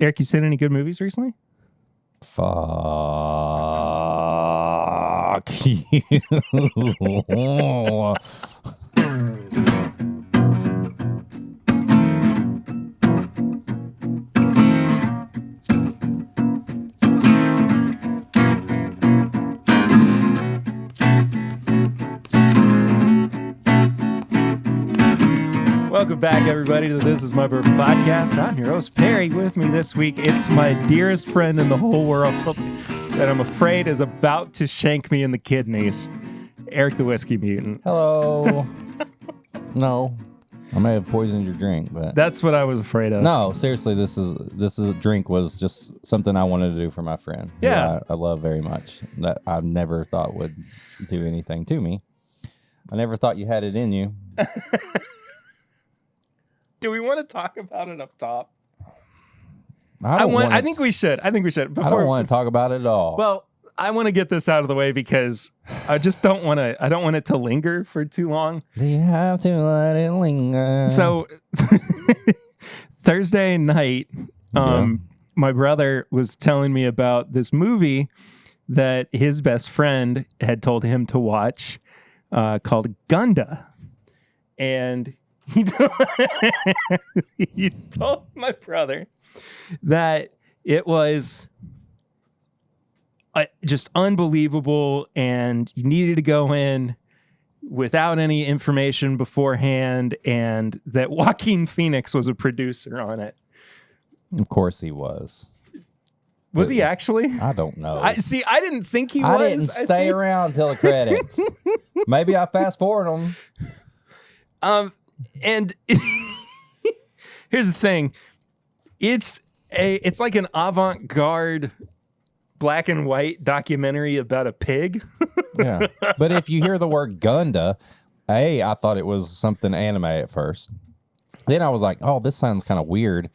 Eric, you seen any good movies recently? Fuck you. Welcome back, everybody, to This Is My Bourbon podcast. I'm your host, Perry. With me this week, it's my dearest friend in the whole world that I'm afraid is about to shank me in the kidneys, Eric the Whiskey Mutant. Hello. No, I may have poisoned your drink, but That's what I was afraid of. no, seriously, this is a drink was just something I wanted to do for my friend. who Yeah. I love very much. That I never thought would do anything to me. I never thought you had it in you. Do we want to talk about it up top? I think we should. I think we should. I don't want to talk about it at all. Well, I want to get this out of the way because I just don't want to. I don't want it to linger for too long. Do you have to let it linger? So Thursday night, my brother was telling me about this movie that his best friend had told him to watch called Gunda. And he told my brother that it was just unbelievable and you needed to go in without any information beforehand, and that Joaquin Phoenix was a producer on it. Of course he was. Was he actually? I don't know. I didn't think he was. I didn't stay around till the credits. Maybe I fast forward them. And here's the thing. It's like an avant-garde black and white documentary about a pig. Yeah. But if you hear the word Gunda, I thought it was something anime at first. Then I was like, oh, this sounds kind of weird.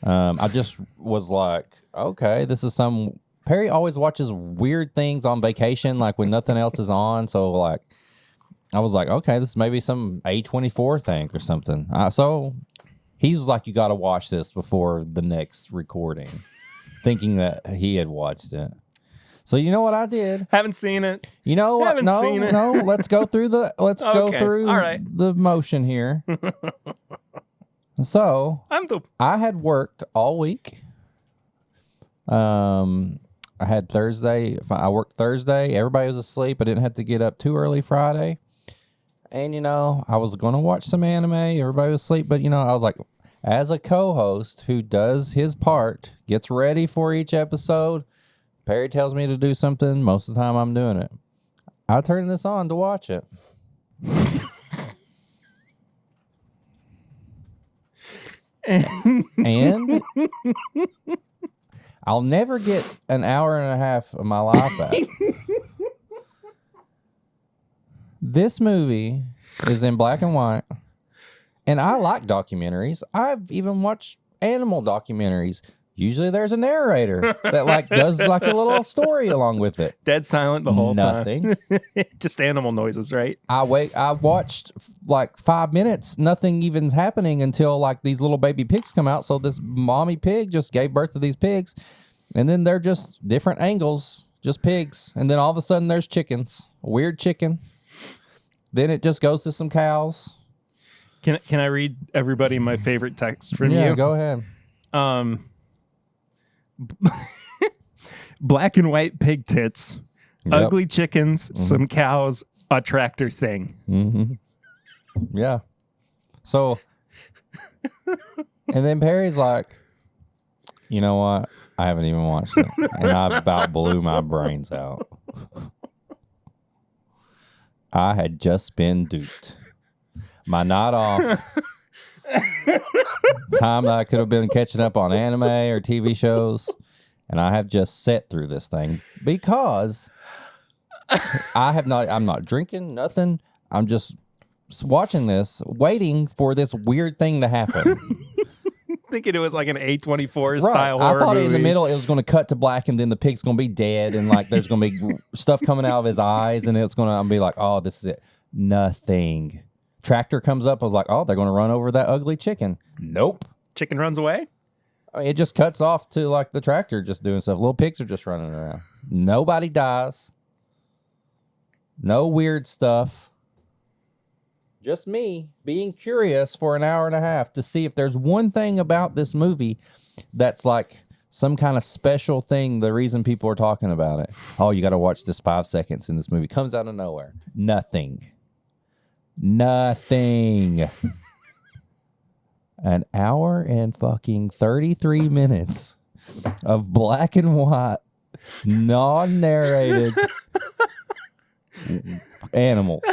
I just was like, okay, this is some... Perry always watches weird things on vacation, like when nothing else is on. So, like, I was like, okay, this may be some A24 thing or something. So he was like, you got to watch this before the next recording, thinking that he had watched it. So you know what I did? Haven't seen it. You know what? Haven't seen it. No. Let's go through the go through All right. the motion here. So I had worked all week. I had Thursday. I worked Thursday. Everybody was asleep. I didn't have to get up too early Friday. And, I was going to watch some anime. Everybody was asleep. But, I was like, as a co-host who does his part, gets ready for each episode, Perry tells me to do something. Most of the time I'm doing it. I turned this on to watch it. And I'll never get an hour and a half of my life back. This movie is in black and white, and I like documentaries. I've even watched animal documentaries. Usually there's a narrator that does a little story along with it. Dead silent the whole Nothing. time. Just animal noises, right? I watched 5 minutes. Nothing even's happening until these little baby pigs come out. So this mommy pig just gave birth to these pigs, and then they're just different angles, just pigs. And then all of a sudden there's chickens, a weird chicken. Then it just goes to some cows. Can I read everybody my favorite text from Yeah, you? go ahead. Black and white pig tits, ugly chickens, some cows, a tractor thing. Mm-hmm. Yeah. So, and then Perry's like, you know what? I haven't even watched it. And I about blew my brains out. I had just been duped. My night off. Time that I could have been catching up on anime or TV shows, and I have just sat through this thing because I'm not drinking nothing. I'm just watching this, waiting for this weird thing to happen. Thinking it was like an A24 style I horror thought movie. in the middle it was going to cut to black, and then the pig's going to be dead, and there's going to be stuff coming out of his eyes, and it's going to be like, oh, this is it. Nothing. Tractor comes up. I was like, oh, they're going to run over that ugly chicken. Nope. Chicken runs away? It just cuts off to like the tractor just doing stuff. Little pigs are just running around. Nobody dies. No weird stuff. Just me being curious for an hour and a half to see if there's one thing about this movie that's like some kind of special thing, the reason people are talking about it. Oh, you got to watch this 5 seconds in this movie. Comes out of nowhere. Nothing. An hour and fucking 33 minutes of black and white, non-narrated animals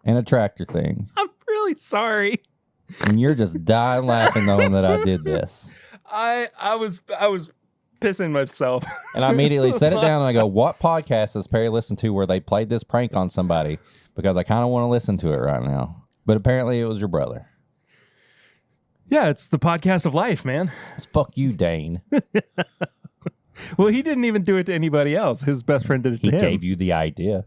and a tractor thing. I'm really sorry. And you're just dying laughing knowing that I did this. I was pissing myself. And I immediately set it down and I go, what podcast does Perry listen to where they played this prank on somebody? Because I kind of want to listen to it right now. But apparently it was your brother. Yeah, it's the podcast of life, man. It's fuck you, Dane. Well, he didn't even do it to anybody else. His best friend did it to him. He gave you the idea.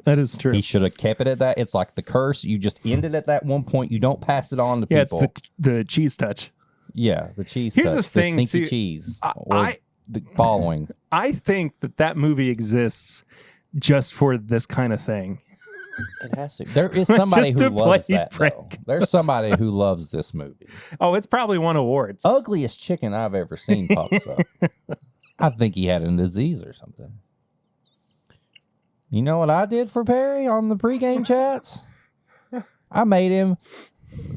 That is true. He should have kept it at that. It's like the curse. You just end it at that one point. You don't pass it on to people. Yeah, it's the cheese touch. Yeah, the cheese Here's touch. the thing, stinky too. cheese. The following. I think that movie exists just for this kind of thing. It has to. There is somebody Just who to loves play that, prank. though. There's somebody who loves this movie. Oh, it's probably won awards. Ugliest chicken I've ever seen pops up. I think he had a disease or something. You know what I did for Perry on the pregame chats? I made him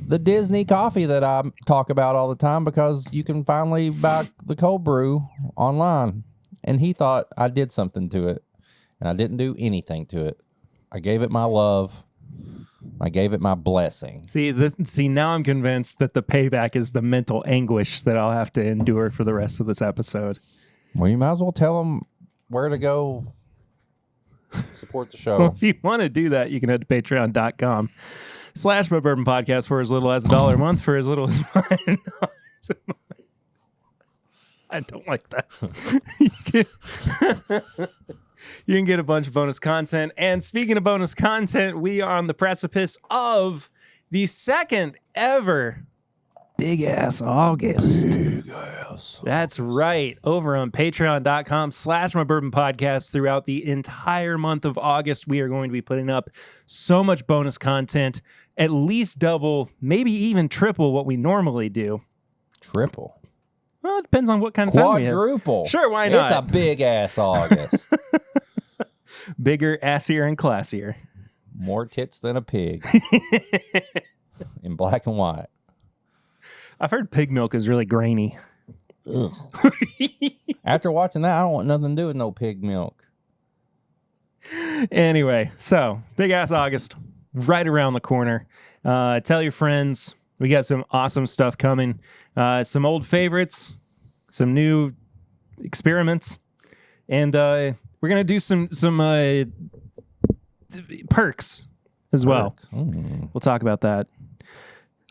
the Disney coffee that I talk about all the time because you can finally buy the cold brew online. And he thought I did something to it. And I didn't do anything to it. I gave it my love. I gave it my blessing. See, now I'm convinced that the payback is the mental anguish that I'll have to endure for the rest of this episode. Well, you might as well tell them where to go support the show. Well, if you want to do that, you can head to patreon.com/My Bourbon Podcast for as little as $1 a month, for as little as $5 a month. I don't like that. You can get a bunch of bonus content. And speaking of bonus content, we are on the precipice of the second ever Big Ass August. That's right. Over on patreon.com/My Bourbon Podcast throughout the entire month of August, we are going to be putting up so much bonus content, at least double, maybe even triple what we normally do. Triple. Well, it depends on what kind of time we have. Quadruple. Sure, why not? It's a big ass August. Bigger, assier, and classier. More tits than a pig. In black and white. I've heard pig milk is really grainy. Ugh. After watching that, I don't want nothing to do with no pig milk. Anyway, so Big Ass August, right around the corner. Tell your friends. We got some awesome stuff coming. Some old favorites, some new experiments, and we're gonna do some perks as well. We'll talk about that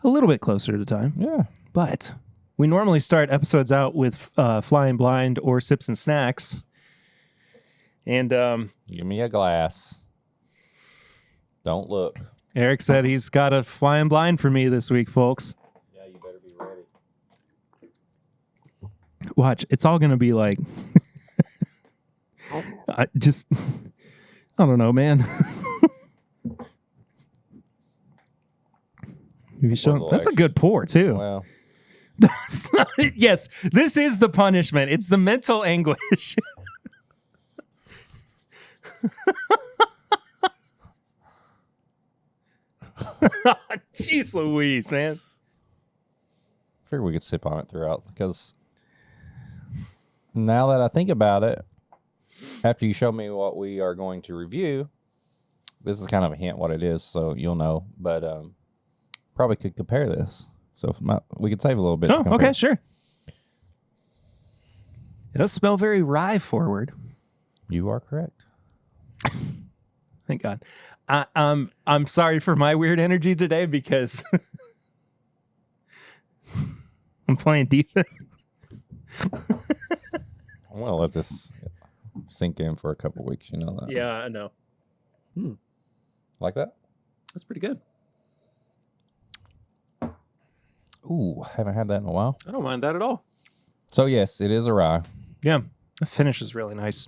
a little bit closer to time. Yeah, but we normally start episodes out with Flying Blind or Sips and Snacks. And give me a glass. Don't look. Eric said he's got a Flying Blind for me this week, folks. Yeah, you better be ready. Watch, it's all gonna be like, I don't know, man. That's a good pour too. Well, yes, this is the punishment. It's the mental anguish. Jeez Louise, man. I figured we could sip on it throughout because now that I think about it, after you show me what we are going to review, this is kind of a hint what it is, so you'll know. But probably could compare this. So we could save a little bit. Oh, okay, sure. It does smell very rye forward. You are correct. Thank God. I'm sorry for my weird energy today because I'm playing defense. I'm gonna let this sink in for a couple weeks. You know that? Yeah, I know. Like that? That's pretty good. Ooh, haven't had that in a while. I don't mind that at all. So yes, it is a rye. Yeah, the finish is really nice.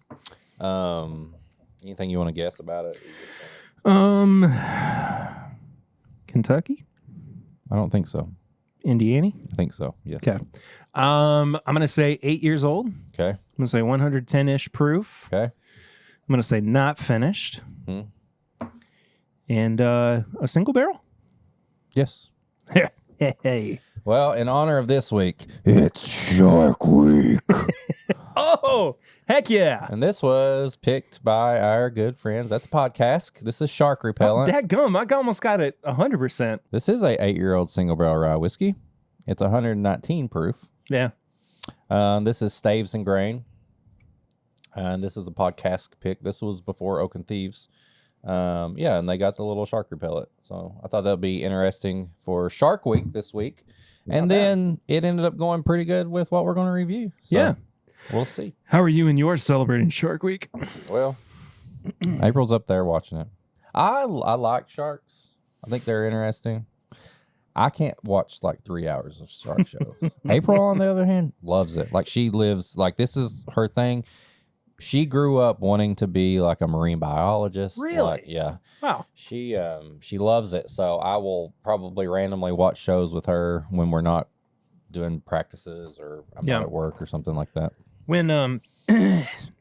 Anything you want to guess about it? Kentucky, I don't think so. Indiana. I think so. Yes. Okay. I'm gonna say 8 years old. I'm Okay. gonna say 110-ish proof. Okay. I'm gonna say not finished. And a single barrel. Yes. Hey. Well, in honor of this week, it's Shark Week. Oh, heck yeah. And this was picked by our good friends at the podcast. This is Shark Repellent. Dadgum, I almost got it 100%. This is a 8-year-old single barrel rye whiskey. It's 119 proof. Yeah. This is Staves and Grain. And this is a podcast pick. This was before Oak and Thieves. Yeah, and they got the little shark repellent. So I thought that would be interesting for Shark Week this week. And then it ended up going pretty good with what we're going to review. So Yeah. we'll see. How are you and yours celebrating Shark Week? Well, April's up there watching it. I like sharks. I think they're interesting. I can't watch like 3 hours of shark shows. April, on the other hand, loves it. Like she lives, like this is her thing. She grew up wanting to be like a marine biologist. Really? Like, yeah. Wow. She loves it. So I will probably randomly watch shows with her when we're not doing practices or I'm not at work or something like that. When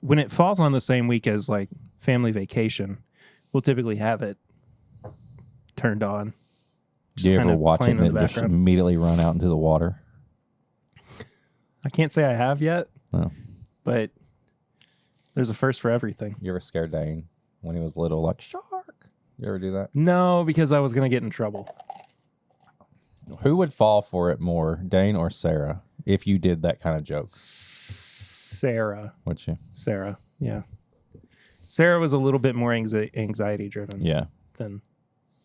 when it falls on the same week as like family vacation, we'll typically have it turned on. Do you kind ever of watch it playing and in then the just background. immediately run out into the water? I can't say I have yet, Oh. but there's a first for everything. You ever scared Dane when he was little, like, shark? You ever do that? No, because I was going to get in trouble. Who would fall for it more, Dane or Sarah, if you did that kind of joke? Sarah. Would you? Sarah, yeah. Sarah was a little bit more anxiety driven Yeah. than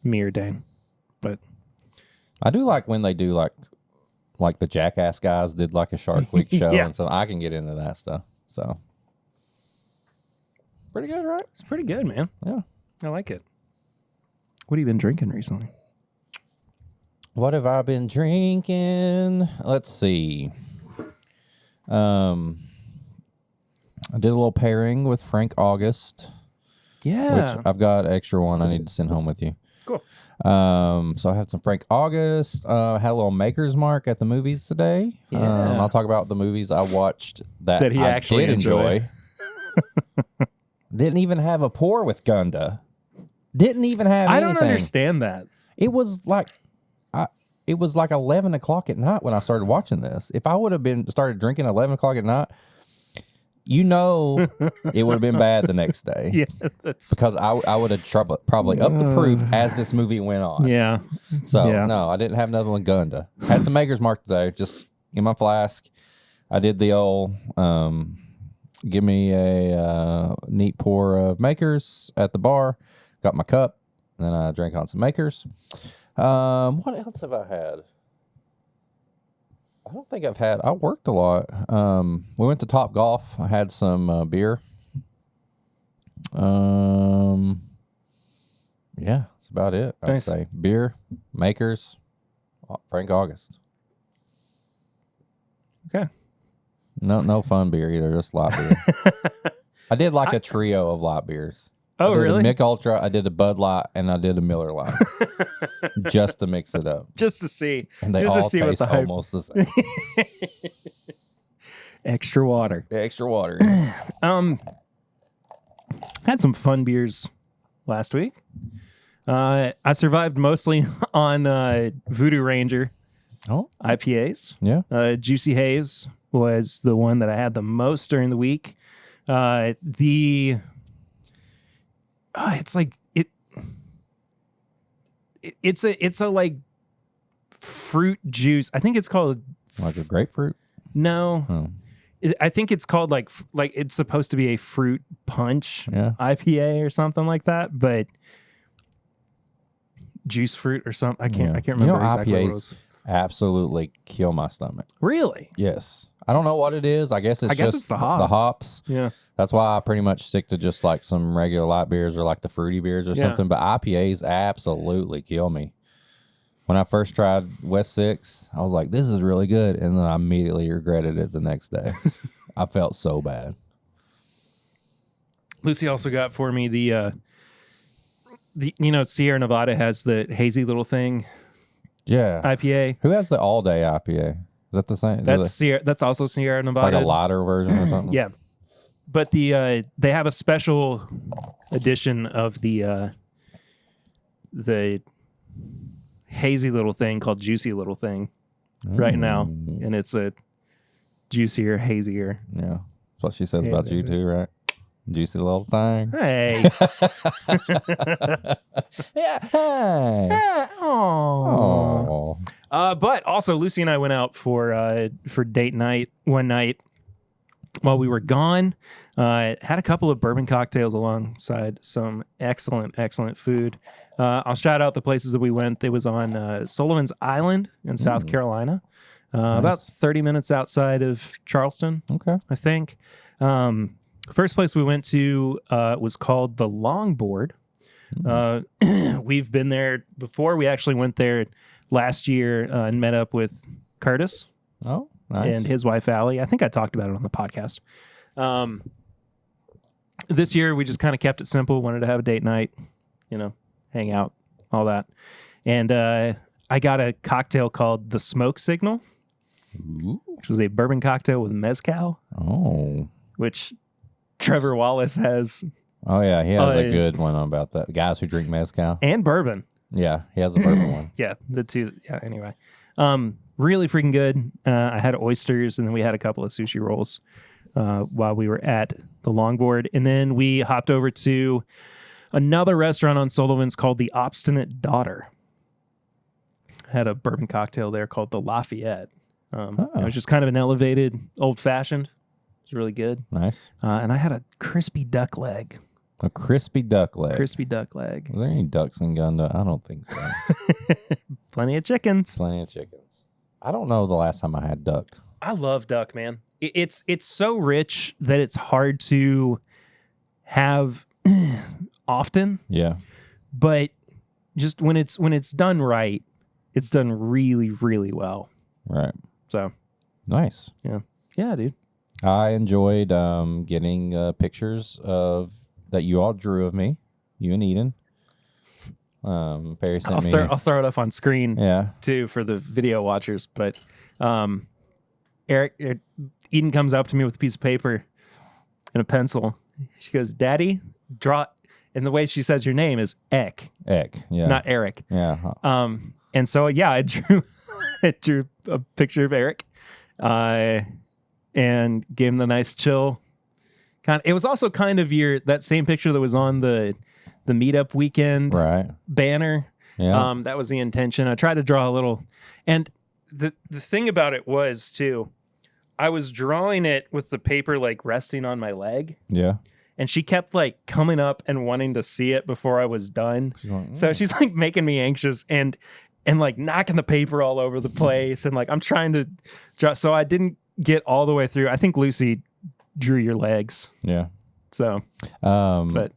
me or Dane. But I do like when they do, like the Jackass guys did, like, a Shark Week show, Yeah. and so I can get into that stuff. So, pretty good, right? it's pretty good, man. Yeah. I like it. What have you been drinking recently? What have I been drinking? Let's see. I did a little pairing with Frank August, Yeah. which I've got extra one I need to send home with you. Cool. So I had some Frank August. Had a little Maker's Mark at the movies today. Yeah. I'll talk about the movies I watched that he I actually did enjoy. Didn't even have a pour with Gunda. Didn't even have I anything. don't understand that. It was like 11 o'clock at night when I started watching this. If I would have started drinking 11 o'clock at night, it would have been bad the next day. Yeah, that's Because I would have probably upped the proof as this movie went on. yeah. So, Yeah. no, I didn't have nothing with Gunda. Had some Maker's Mark today, just in my flask. I did the old, give me a neat pour of Maker's at the bar. Got my cup, and then I drank on some Maker's. What else have I had? I don't think I worked a lot. We went to Top Golf. I had some beer. Yeah, that's about it. I'd Nice. say beer, Makers, Frank August. Okay. No fun beer either, just light beer. I did like a trio of light beers. Oh, I did really? a Mick Ultra, I did a Bud Light, and I did a Miller Light. Just to mix it up. Just to see. And they just all to see what taste the hype. almost the same. Extra water. Extra water. Had some fun beers last week. I survived mostly on Voodoo Ranger Oh, IPAs. yeah. Juicy Haze was the one that I had the most during the week. It's like it's a like fruit juice. I think it's called Like a grapefruit? no. Oh. I think it's called like it's supposed to be a fruit punch Yeah. IPA or something like that, but juice fruit or something. I can't You remember know, exactly what it IPAs was. absolutely kill my stomach. Really? Yes. I don't know what it is. I guess it's just the hops. The hops. Yeah. That's why I pretty much stick to just like some regular light beers or like the fruity beers or Yeah. something. But IPAs absolutely kill me. When I first tried West 6, I was like, this is really good. And then I immediately regretted it the next day. I felt so bad. Lucy also got for me the Sierra Nevada has the hazy little thing Yeah. IPA. Who has the all-day IPA? Is that the same? That's also Sierra It's Nevada. like a lighter version or something? Yeah. But they have a special edition of the hazy little thing called Juicy Little Thing right now, and it's a juicier, hazier. Yeah. That's what she says about you too, right? Juicy little thing. Hey. Yeah. Hey. Oh. But also Lucy and I went out for date night one night while we were gone. Had a couple of bourbon cocktails alongside some excellent food. I'll shout out the places that we went. It was on Sullivan's Island in South Carolina, about 30 minutes outside of Charleston, Okay. I think. First place we went to was called the Longboard. We've been there before. We actually went there last year and met up with Curtis. Oh, nice. And his wife, Allie. I think I talked about it on the podcast. This year, we just kind of kept it simple. Wanted to have a date night, hang out, all that. And I got a cocktail called the Smoke Signal, which was a bourbon cocktail with mezcal. Oh. Which Trevor Wallace has. Oh, yeah. He has a good one about that. The guys who drink mezcal. And bourbon. Yeah, he has a bourbon one. Yeah, the two. Yeah, anyway. Really freaking good. I had oysters, and then we had a couple of sushi rolls while we were at the Longboard. And then we hopped over to another restaurant on Sullivan's called the Obstinate Daughter. Had a bourbon cocktail there called the Lafayette. It was just kind of an elevated, old-fashioned. It was really good. Nice. And I had a crispy duck leg. A crispy duck leg. Crispy duck leg. Was there any ducks in Gunda? I don't think so. Plenty of chickens. Plenty of chickens. I don't know the last time I had duck. I love duck, man. It's so rich that it's hard to have often. Yeah. But just when it's done right, it's done really, really well. Right. So nice. Yeah, dude. I enjoyed getting pictures that you all drew of me, you and Eden. Perry sent me. I'll throw it up on screen. Yeah. Too for the video watchers. But Eden comes up to me with a piece of paper and a pencil. She goes, "Daddy, draw." And the way she says your name is Eck. Eck. Yeah. Not Eric. Yeah. And so I drew a picture of Eric, and gave him the nice chill. It was also kind of that same picture that was on the meetup weekend banner. Yeah. That was the intention. I tried to draw a little, and the thing about it was too, I was drawing it with the paper like resting on my leg. Yeah. And she kept like coming up and wanting to see it before I was done. So she's like making me anxious and like knocking the paper all over the place. And like, I'm trying to draw. So I didn't get all the way through. I think Lucy drew your legs. Yeah. So, but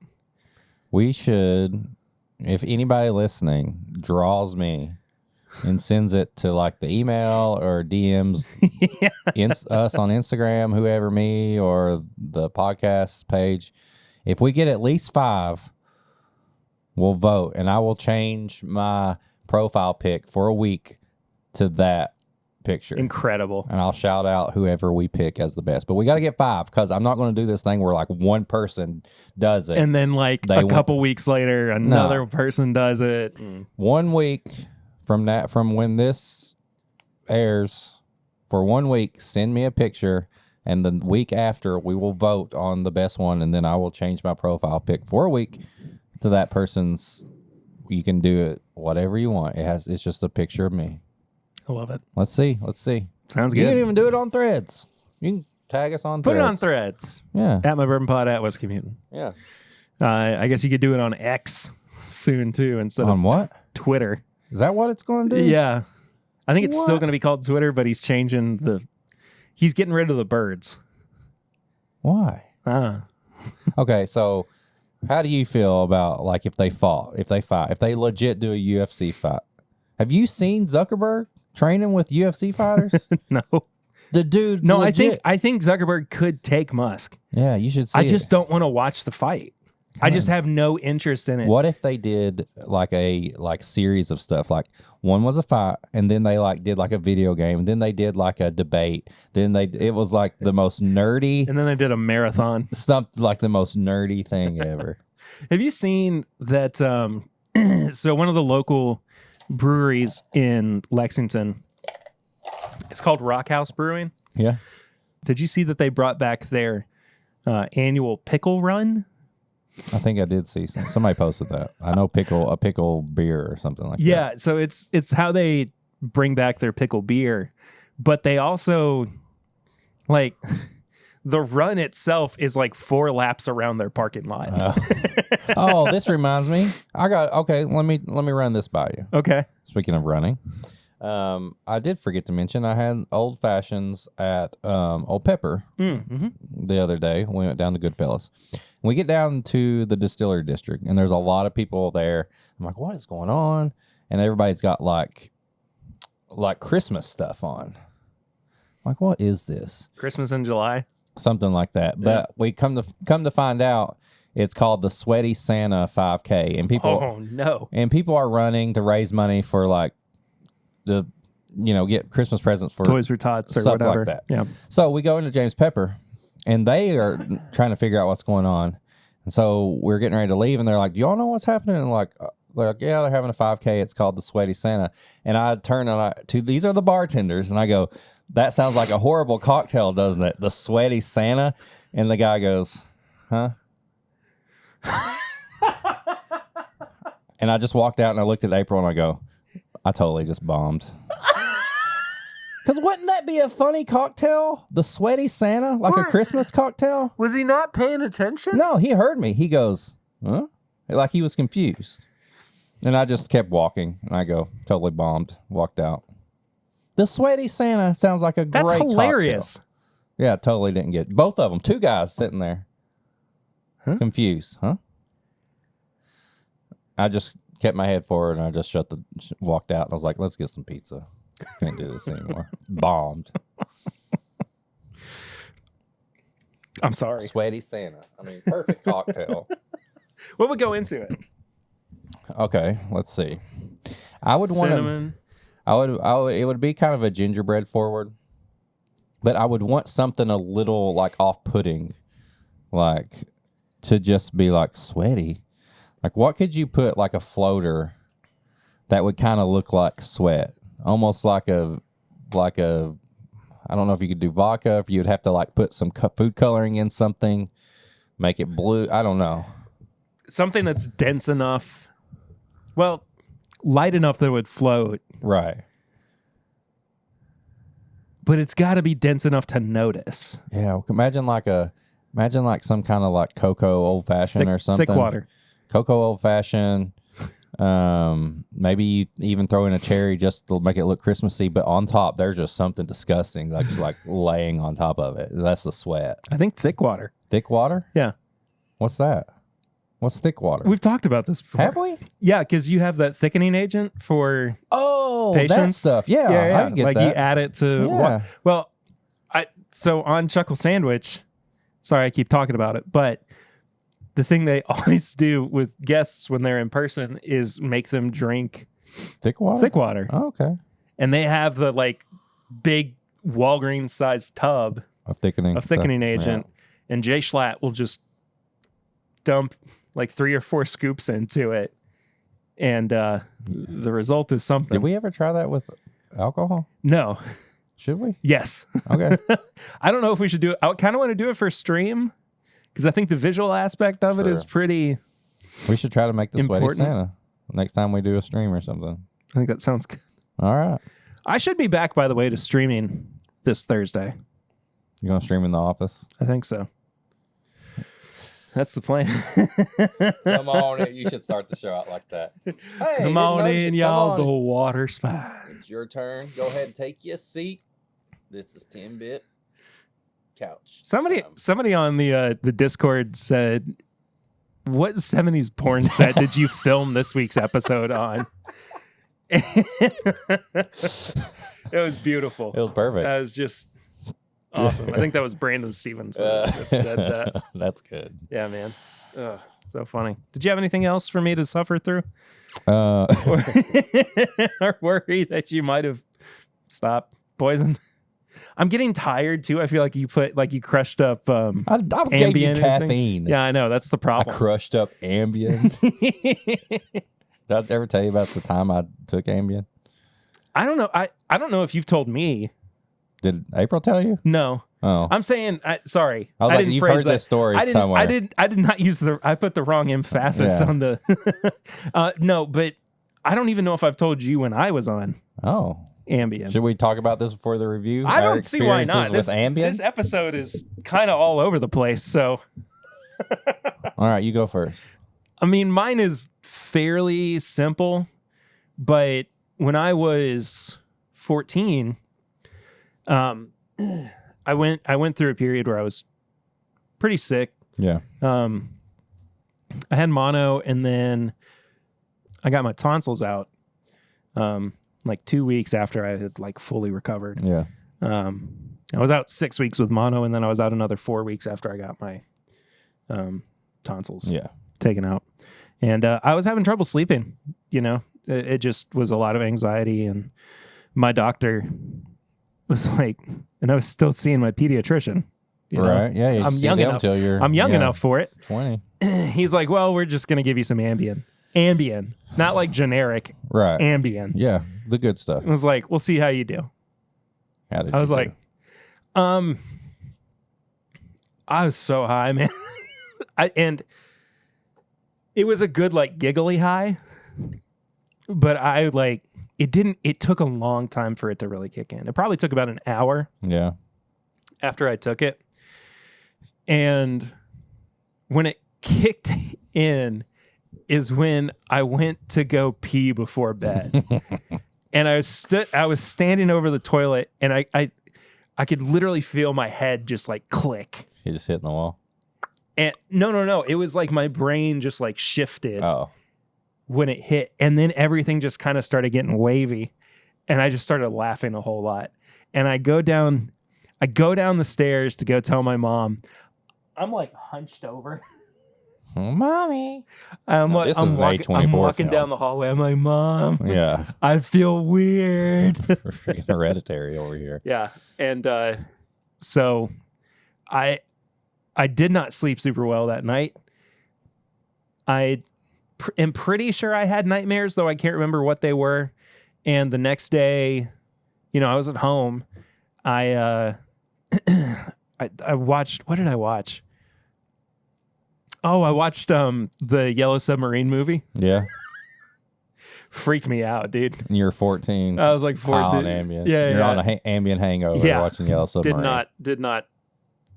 we should, if anybody listening draws me and sends it to like the email or DMs us on Instagram, whoever, me or the podcast page, if we get at least 5, we'll vote, and I will change my profile pic for a week to that picture. Incredible. And I'll shout out whoever we pick as the best. But we got to get 5 because I'm not going to do this thing where like one person does it. And then like a couple weeks later, another person does it. 1 week from when this airs, for 1 week, send me a picture. And the week after, we will vote on the best one. And then I will change my profile pic for a week to that person's. You can do it whatever you want. It's just a picture of me. I love it. Let's see. Sounds good. You can even do it on Threads. You can tag us on Threads. Put it on Threads. Yeah. At my bourbon pod at West Commuting. Yeah. I guess you could do it on X soon too instead on of what? Twitter. Is that what it's going to do? Yeah. I think it's still going to be called Twitter, but he's changing he's getting rid of the birds. Why? Okay, so how do you feel about like if they fight, if they legit do a UFC fight, Have you seen Zuckerberg training with UFC fighters? No. The dude. No, legit. I think Zuckerberg could take Musk. Yeah, you should see I it. just don't want to watch the fight. I just have no interest in it. What if they did like a series of stuff? Like one was a fight, and then they did like a video game, and then they did like a debate. Then it was like the most nerdy, And then they did a marathon. something like the most nerdy thing ever. Have you seen that? So one of the local breweries in Lexington, it's called Rock House Brewing. Yeah. Did you see that they brought back their annual pickle run? I think I did see somebody posted that. I know a pickle beer or something like that. Yeah, so it's how they bring back their pickle beer, but they also like the run itself is like 4 laps around their parking lot. Oh, this reminds me. Let me run this by you. Okay. Speaking of running, I did forget to mention I had old fashions at Old Pepper the other day. We went down to Goodfellas. We get down to the distillery district, and there's a lot of people there. I'm like, what is going on? And everybody's got like Christmas stuff on. I'm like, what is this? Christmas in July. Something like that. Yeah. But we come to find out it's called the Sweaty Santa 5K, and people Oh no. and people are running to raise money for like get Christmas presents for Toys for Tots or stuff whatever. like that. Yeah. So we go into James Pepper, and they are trying to figure out what's going on. And so we're getting ready to leave, and they're like, "Do y'all know what's happening?" And they're like, "Yeah, they're having a 5K. It's called the Sweaty Santa." And I turn to these are the bartenders, and I go, "That sounds like a horrible cocktail, doesn't it? The Sweaty Santa." And the guy goes, "Huh?" And I just walked out, and I looked at April, and I go, "I totally just bombed." Because wouldn't that be a funny cocktail? The Sweaty Santa? Like a Christmas cocktail? Was he not paying attention? No, he heard me. He goes, huh? Like he was confused. And I just kept walking. And I go, totally bombed. Walked out. The Sweaty Santa sounds like a That's great hilarious. cocktail. Yeah, totally didn't get it. Both of them. 2 guys sitting there. Huh? Confused. Huh? I just kept my head forward, and I just walked out. And I was like, let's get some pizza. Can't do this anymore. Bombed. I'm sorry. Sweaty Santa. I mean, perfect cocktail. What would go into it? Okay, let's see. I would want Cinnamon. I would. It would be kind of a gingerbread forward, but I would want something a little like off-putting, like to just be like sweaty. Like, what could you put like a floater that would kind of look like sweat? Almost like a, I don't know if you could do vodka, if you'd have to like put some food coloring in something, make it blue. I don't know. Something that's dense enough. Well, light enough that it would float. Right. But it's got to be dense enough to notice. Yeah. Imagine like some kind of like cocoa old fashioned or something. Thick water. Cocoa old fashioned. Maybe you even throw in a cherry just to make it look Christmassy, but on top there's just something disgusting, like just like laying on top of it. That's the sweat. I think thick water. Thick water? Yeah. What's that? What's thick water? We've talked about this before. Have we? Yeah, because you have that thickening agent for that patience. stuff. Yeah, I can get like that. you add it to Yeah. well, so on Chuckle Sandwich, sorry I keep talking about it, but the thing they always do with guests when they're in person is make them drink thick water. thick water. Oh, okay. And they have the like big Walgreens sized tub Of thickening agent. And Jay Schlatt will just dump like 3 or 4 scoops into it. And the result is something. Did we ever try that with alcohol? No. Should we? Yes. Okay. I don't know if we should do it. I kind of want to do it for stream because I think the visual aspect of it is pretty. We should try to make the important. Sweaty Santa next time we do a stream or something. I think that sounds good. All right. I should be back, by the way, to streaming this Thursday. You gonna stream in the office? I think so. That's the plan. Come on, you should start the show out like that. Hey, Come on in, y'all. The water's fine. It's your turn. Go ahead and take your seat. This is 10-bit couch. Somebody on the Discord said, "What 70s porn set did you film this week's episode on?" It was beautiful. It was perfect. That was just awesome. I think that was Brandon Stevens that said that. That's good. Yeah, man. Ugh, so funny. Did you have anything else for me to suffer through? Or worry that you might have stopped poison? I'm getting tired too. I feel like you crushed up I gave you caffeine. Yeah, I know. That's the I problem. crushed up Ambien. Did I ever tell you about the time I took Ambien? I don't know. I don't know if you've told me. Did April tell you? No. Oh. I'm saying, sorry. I was I like, didn't you've phrase heard this story somewhere. I did not use I put the wrong emphasis on the, no, but I don't even know if I've told you when I was on Ambien. Should we talk about this before the review? I don't see why not. With Ambien? This episode is kind of all over the place, so. All right, you go first. I mean, mine is fairly simple, but when I was 14, I went through a period where I was pretty sick. Yeah. I had mono, and then I got my tonsils out like 2 weeks after I had like fully recovered. Yeah. I was out 6 weeks with mono, and then I was out another 4 weeks after I got my tonsils taken out. And I was having trouble sleeping, you know. It just was a lot of anxiety, and my doctor was like, and I was still seeing my pediatrician. You know? Right. Yeah. I'm young enough. I'm young enough for it. 20. He's like, well, we're just going to give you some Ambien, not like generic. Right. Ambien. Yeah. The good stuff. I was like, we'll see how you do. How did I was you like, do? I was so high, man. And it was a good, like, giggly high, but it took a long time for it to really kick in. It probably took about an hour. Yeah. After I took it. And when it kicked in is when I went to go pee before bed. And I was standing over the toilet, and I could literally feel my head just like click. You just hitting the wall? And no. It was like my brain just like shifted when it hit. And then everything just kind of started getting wavy. And I just started laughing a whole lot. And I go down the stairs to go tell my mom. I'm like hunched over. Mommy. I'm walking down the hallway. I'm like, Mom. Yeah. I feel weird. Freaking hereditary over here. Yeah. And so I did not sleep super well that night. I am pretty sure I had nightmares, though I can't remember what they were. And the next day, you know, I was at home. I watched, what did I watch? Oh, I watched the Yellow Submarine movie. Yeah. Freaked me out, dude. And you're 14. I was like 14. Ambien. Yeah, you're on an Ambien hangover watching Yellow Submarine. Did not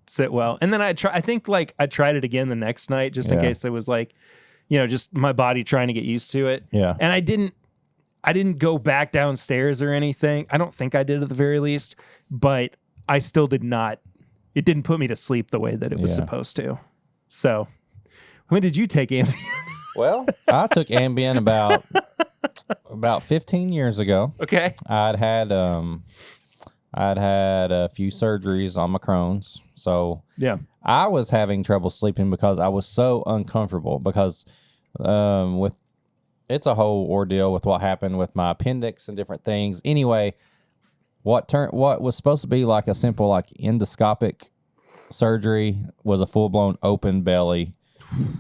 sit well. And then I think I tried it again the next night just in case it was like, you know, just my body trying to get used to it. Yeah. And I didn't go back downstairs or anything. I don't think I did at the very least, but I still did not. It didn't put me to sleep the way that it was supposed to. So, when did you take Ambien? Well, I took Ambien about 15 years ago. Okay. I'd had a few surgeries on my Crohn's, so I was having trouble sleeping because I was so uncomfortable because it's a whole ordeal with what happened with my appendix and different things. Anyway, what was supposed to be like a simple like endoscopic surgery was a full-blown open belly.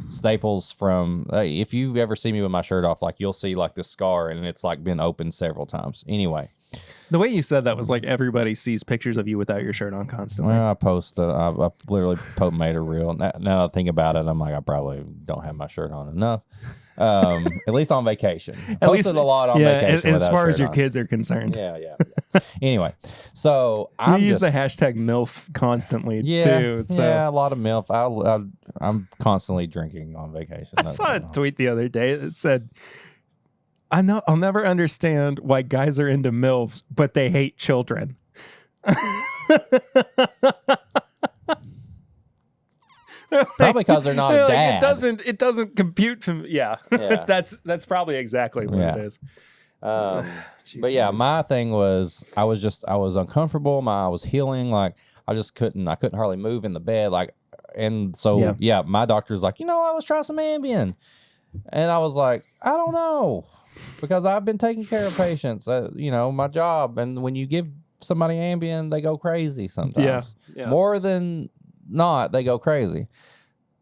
Staples from if you ever see me with my shirt off, like you'll see like this scar and it's like been opened several times. Anyway, the way you said that was like everybody sees pictures of you without your shirt on constantly. Well, I literally made a reel. Now I think about it, I'm like I probably don't have my shirt on enough. At least on vacation. Posted a lot on vacation. As far as your kids are concerned. Yeah. Anyway, so you use the hashtag MILF constantly too. So. Yeah, a lot of MILF. I'm constantly drinking on vacation. I saw a tweet the other day that said, I'll never understand why guys are into MILFs, but they hate children. Probably because they're not a dad. It doesn't compute from that's probably exactly what it is. But yeah, my thing was I was uncomfortable. I was healing. Like I couldn't hardly move in the bed. Like, and so yeah, my doctor's like, let's try some Ambien. And I was like, I don't know, because I've been taking care of patients, my job. And when you give somebody Ambien, they go crazy sometimes. Yeah. More than not, they go crazy.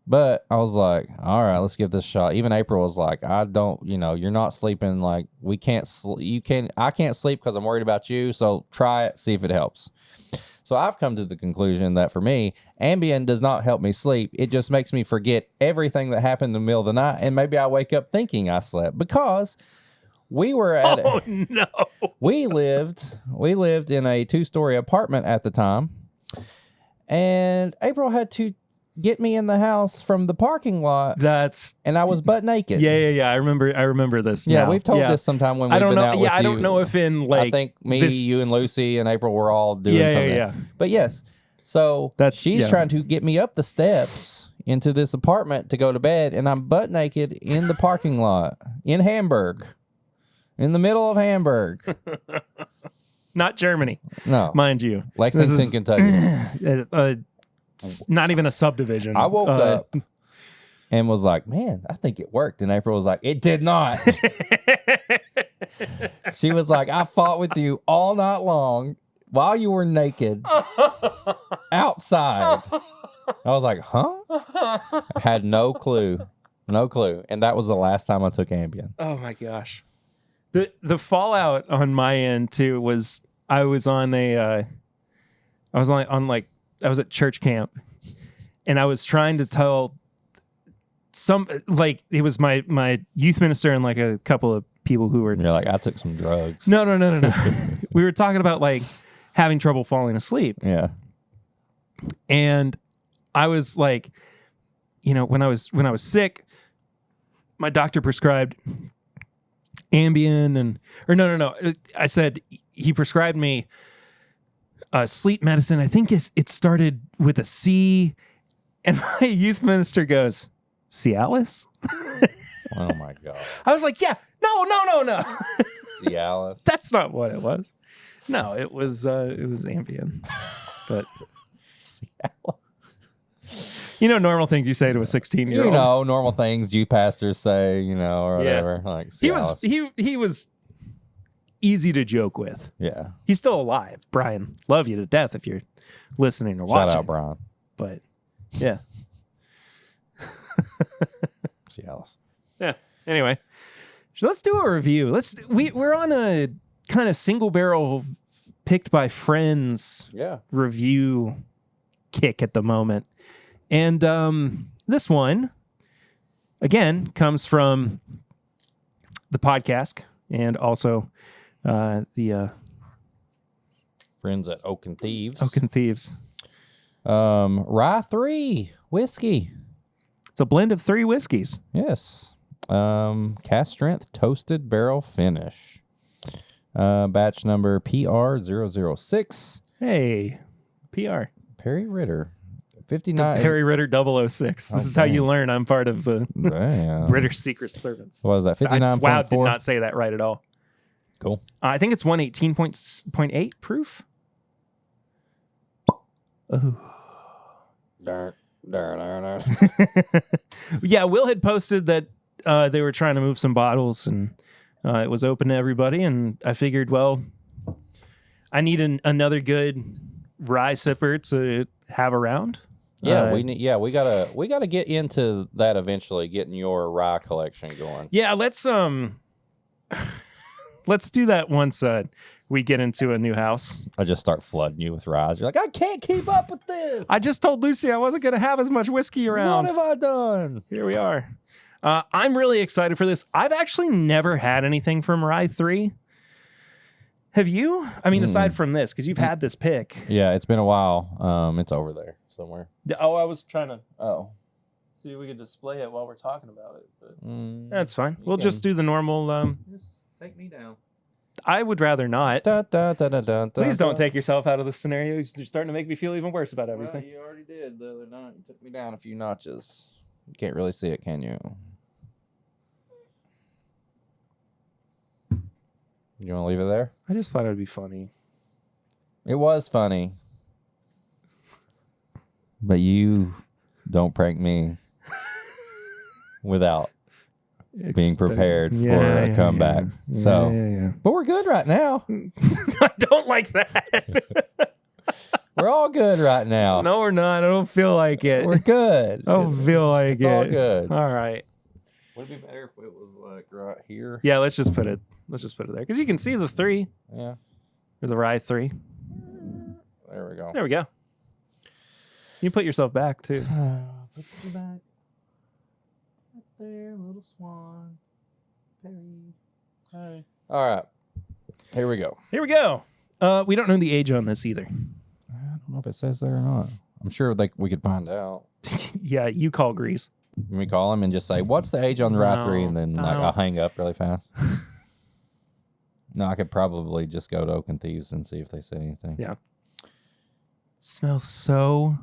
But I was like, all right, let's give this a shot. Even April was like, I don't, you're not sleeping. Like, we can't sleep. I can't sleep because I'm worried about you. So try it, see if it helps. So I've come to the conclusion that for me, Ambien does not help me sleep. It just makes me forget everything that happened in the middle of the night. And maybe I wake up thinking I slept, because we were at we lived in a 2-story apartment at the time. And April had to get me in the house from the parking lot. And I was butt naked. Yeah. I remember this. Yeah, now. we've told this sometime when we've been out with you. I don't know if in like I think me, you, and Lucy and April were all doing something. Yeah. But yes, so she's trying to get me up the steps into this apartment to go to bed, and I'm butt naked in the parking lot in Hamburg, in the middle of Hamburg. Not Germany. No. Mind you. Lexington, Kentucky. Not even a subdivision. I woke up and was like, man, I think it worked. And April was like, it did not. She was like, I fought with you all night long while you were naked outside. I was like, huh? I had no clue. No clue. And that was the last time I took Ambien. Oh my gosh. The fallout on my end too was I was on I was at church camp, and I was trying to tell it was my youth minister and like a couple of people who were. You're like, I took some drugs. No. We were talking about like having trouble falling asleep. Yeah. And I was like, when I was sick, my doctor prescribed Ambien no. I said he prescribed me sleep medicine. I think it started with a C, and my youth minister goes, Cialis? Oh my God. I was like, yeah, no. Cialis? That's not what it was. No, it was Ambien. But Cialis. Normal things you say to a 16-year-old. Normal things youth pastors say, or whatever. Yeah. Like Cialis. He was easy to joke with. Yeah. He's still alive. Brian, love you to death if you're listening or watching. Shout out, Brian. But, yeah. Cialis. Yeah. Anyway, so let's do a review. We're on a kind of single barrel picked by friends review kick at the moment. And this one, again, comes from the podcast and also the friends at Oak and Thieves. Ry3 whiskey. It's a blend of 3 whiskeys. Yes. Cast strength toasted barrel finish. Batch number PR006. Hey, PR. Perry Ritter. 59. Perry Ritter 006. This is how you learn I'm part of the British Secret Service. What was that? 59.4? Wow, did not say that right at all. Cool. I think it's 118.8 proof. Oh. Darn. Yeah, Will had posted that they were trying to move some bottles, and it was open to everybody. And I figured, well, I need another good rye sipper to have around. Yeah, we gotta get into that eventually, getting your rye collection going. Yeah, let's do that once we get into a new house. I just start flooding you with rye. You're like, I can't keep up with this. I just told Lucy I wasn't gonna have as much whiskey around. What have I done? Here we are. I'm really excited for this. I've actually never had anything from Ry3. Have you? I mean, aside from this, because you've had this pick. Yeah, it's been a while. It's over there somewhere. Oh, I was trying to. Oh, see, if we could display it while we're talking about it. But that's fine. We'll just do the normal. Just take me down. I would rather not. Please don't take yourself out of this scenario. You're starting to make me feel even worse about everything. Well, you already did the other night. You took me down a few notches. You can't really see it, can you? You want to leave it there? I just thought it'd be funny. It was funny. But you don't prank me without being prepared for a comeback. But we're good right now. I don't like that. We're all good right now. No, we're not. I don't feel like it. We're good. I don't feel like it's it. all good. All right. Would it be better if it was like right here? Yeah, let's just put it there because you can see the 3. Yeah. Or the Ry3. There we go. There we go. You put yourself back too. Put you back. Right there, little swan. Perry. Hi. All right. Here we go. Here we go. We don't know the age on this either. I don't know if it says there or not. I'm sure we could find out. Yeah, you call Grease. Can we call him and just say, what's the age on the Ry3? And then I'll hang up really fast. No, I could probably just go to Oak and Thieves and see if they say anything. Yeah. It smells so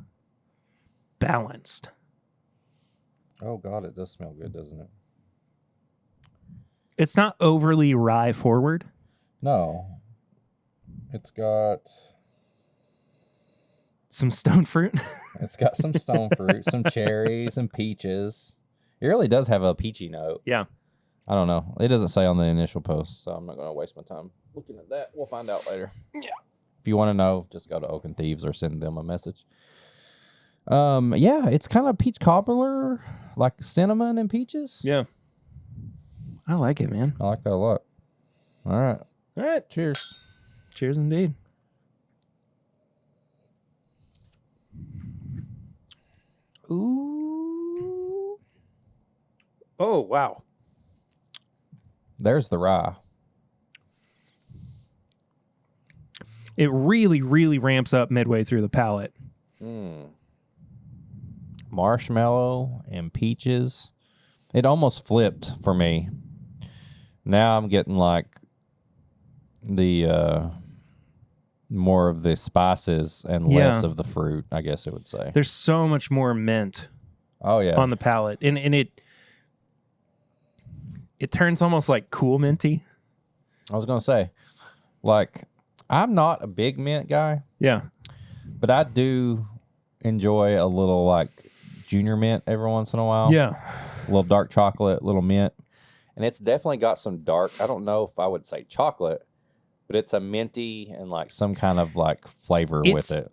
balanced. Oh, God, it does smell good, doesn't it? It's not overly rye forward. No. It's got some stone fruit. It's got some stone fruit, some cherries, some peaches. It really does have a peachy note. Yeah. I don't know. It doesn't say on the initial post, so I'm not going to waste my time looking at that. We'll find out later. Yeah. If you want to know, just go to Oak and Thieves or send them a message. Yeah, it's kind of peach cobbler, like cinnamon and peaches. Yeah. I like it, man. I like that a lot. All right. All right. Cheers. Cheers indeed. Ooh. Oh, wow. There's the rye. It really, really ramps up midway through the palate. Marshmallow and peaches. It almost flipped for me. Now I'm getting like the more of the spices and less of the fruit, I guess it would say. There's so much more mint on the palate. And it turns almost like cool minty. I was going to say, like, I'm not a big mint guy. Yeah. But I do enjoy a little, like, junior mint every once in a while. Yeah. A little dark chocolate, little mint. And it's definitely got some dark, I don't know if I would say chocolate, but it's a minty and, like, some kind of, like, flavor with it.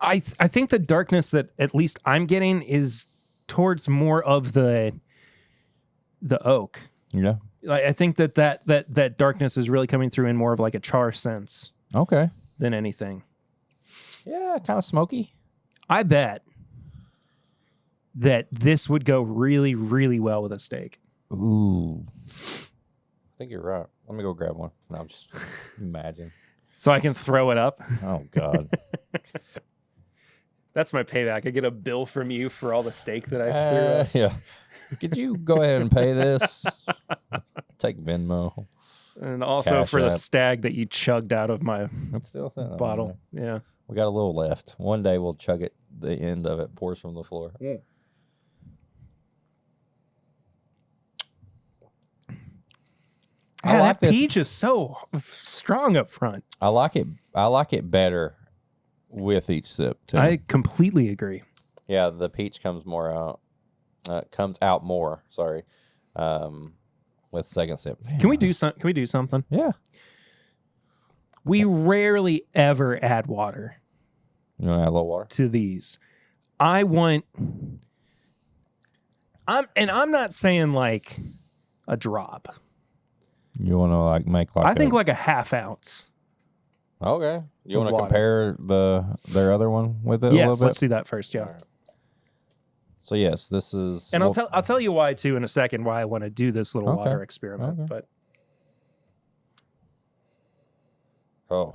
I think the darkness that at least I'm getting is towards more of the oak. Yeah. I think that darkness is really coming through in more of like a char sense. Okay. Than anything. Yeah, kind of smoky. I bet that this would go really, really well with a steak. Ooh. I think you're right. Let me go grab one. No, I'm just imagine. So I can throw it up. Oh, God. That's my payback. I get a bill from you for all the steak that I threw up. Yeah. Could you go ahead and pay this? Take Venmo. And also Cash for the App. stag that you chugged out of my It's still sitting bottle. Yeah. We got a little left. One day we'll chug it. The end of it pours from the floor. Yeah. That peach is so strong up front. I like it. I like it better with each sip too. I completely agree. Yeah, the peach comes more out. Comes out more. Sorry, with second sip. Man. Can we do something? Yeah. We rarely ever add water. You want to add a little water to these? I'm not saying like a drop. You want to like make like I think like a half ounce. Okay. You want to compare their other one with it a little bit? Let's do that first. Yeah. Right. So yes, this is, and I'll tell you why too in a second. Why I want to do this little water experiment. Okay. But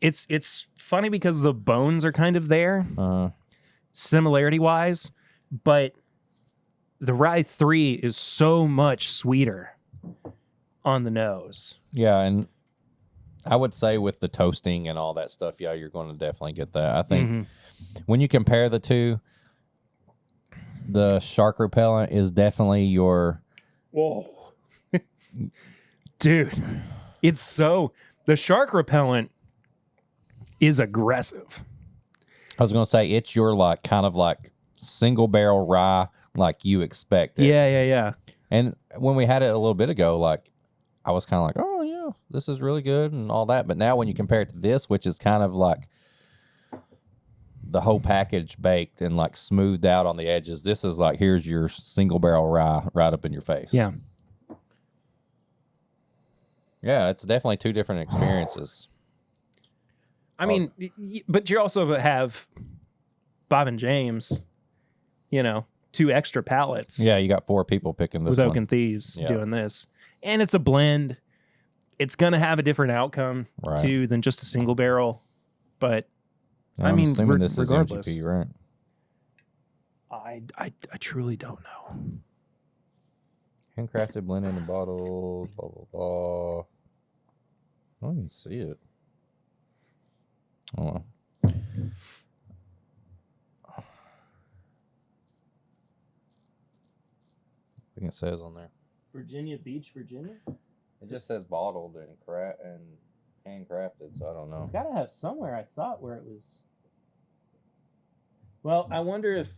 it's funny because the bones are kind of there, similarity wise, but the Ry3 is so much sweeter on the nose. Yeah, and I would say with the toasting and all that stuff, yeah, you're going to definitely get that. I think when you compare the two, the shark repellent is definitely your Dude, it's so... The shark repellent is aggressive. I was going to say, it's your like kind of like single barrel rye like you expect it. Yeah. And when we had it a little bit ago, like I was kind of like, oh yeah, this is really good and all that. But now when you compare it to this, which is kind of like the whole package baked and like smoothed out on the edges, this is like, here's your single barrel rye right up in your face. Yeah. Yeah, it's definitely two different experiences. I mean, but you also have Bob and James, you know, 2 extra pallets. Yeah, you got 4 people picking this with one. Oak and Thieves doing this. And it's a blend. It's going to have a different outcome, too, than just a single barrel. But, I mean, assuming this regardless. is MGP, right? I truly don't know. Handcrafted, blended in bottles, blah, blah, blah. I don't even see it. Oh, well. I think it says on there. Virginia Beach, Virginia? It just says bottled and handcrafted, so I don't know. It's got to have somewhere, I thought, where it was. Well, I wonder if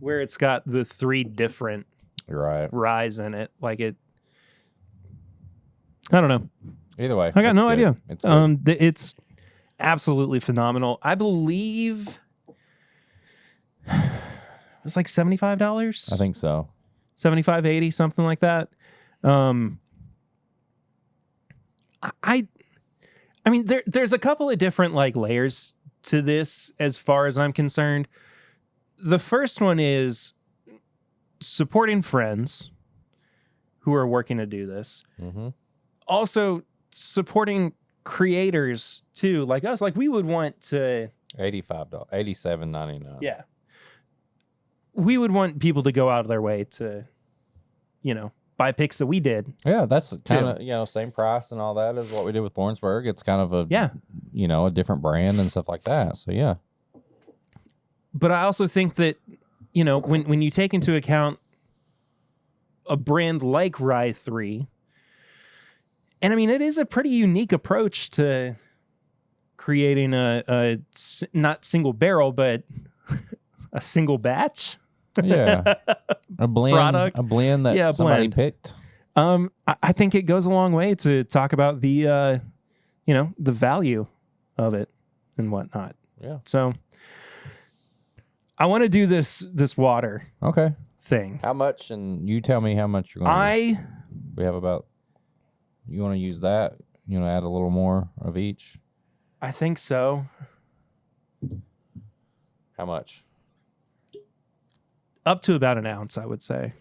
where it's got the 3 different ryes in it, like it. I don't know. Either way, I got no idea. It's it's absolutely phenomenal. I believe it was like $75. I think so. 75, 80, something like that. I mean, there's a couple of different like layers to this as far as I'm concerned. The first one is supporting friends who are working to do this. Mm-hmm. Also supporting creators too, like us. Like we would want to $85, $87.99. Yeah. We would want people to go out of their way to, you know, buy picks that we did. Yeah, that's kind of, same price and all that as what we did with Lawrenceburg. It's kind of a, a different brand and stuff like that. So, yeah. But I also think that, you know, when you take into account a brand like Ry3, and I mean, it is a pretty unique approach to creating a not single barrel, but a single batch. Yeah. A blend product. A blend that somebody picked. I think it goes a long way to talk about the, the value of it and whatnot. Yeah. So I want to do this water thing. How much? And you tell me how much you're going to We have about, you want to use that? You want to add a little more of each? I think so. How much? Up to about an ounce, I would say.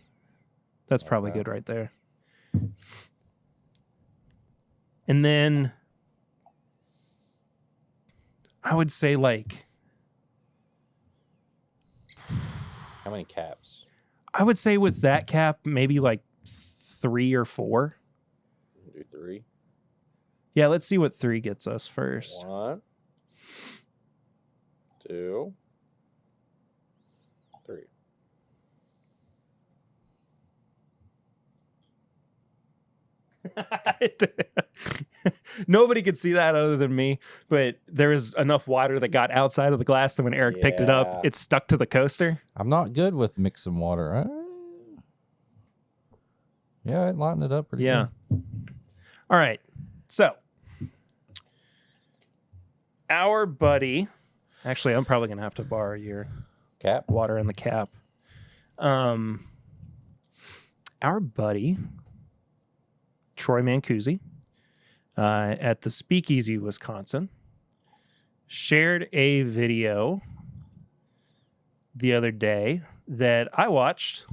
That's probably good right there. And then I would say like... How many caps? I would say with that cap, maybe like 3 or 4. Do 3. Yeah, let's see what 3 gets us first. 1, 2, 3. Nobody could see that other than me, but there was enough water that got outside of the glass that when Eric picked it up, it stuck to the coaster. I'm not good with mixing water. Yeah, it lightened it up pretty good. All right. So, our buddy, actually, I'm probably going to have to borrow your cap water in the cap. Our buddy, Troy Mancusi, at the Speakeasy, Wisconsin, shared a video the other day that I watched.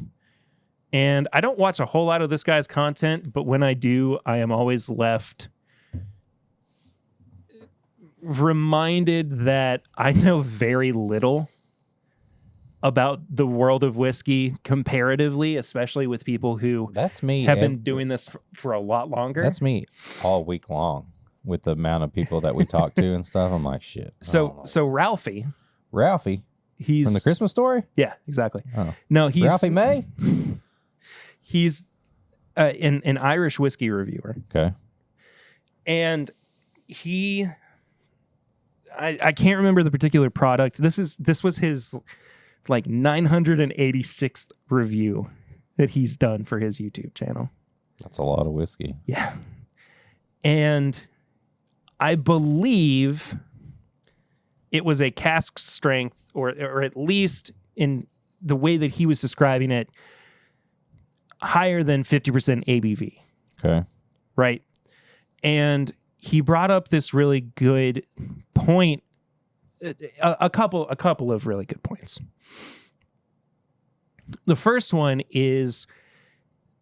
And I don't watch a whole lot of this guy's content, but when I do, I am always left reminded that I know very little about the world of whiskey comparatively, especially with people who have been doing this for a lot longer. That's me all week long with the amount of people that we talk to and stuff. I'm like, shit. So Ralphie, he's from the Christmas Story. Yeah, exactly. Oh. No, he's Ralphie May. He's an Irish whiskey reviewer. Okay. And I can't remember the particular product. This was his like 986th review that he's done for his YouTube channel. That's a lot of whiskey. Yeah. And I believe it was a cask strength, or at least in the way that he was describing it, higher than 50% ABV. Okay. Right. And he brought up this really good point, a couple of really good points. The first one is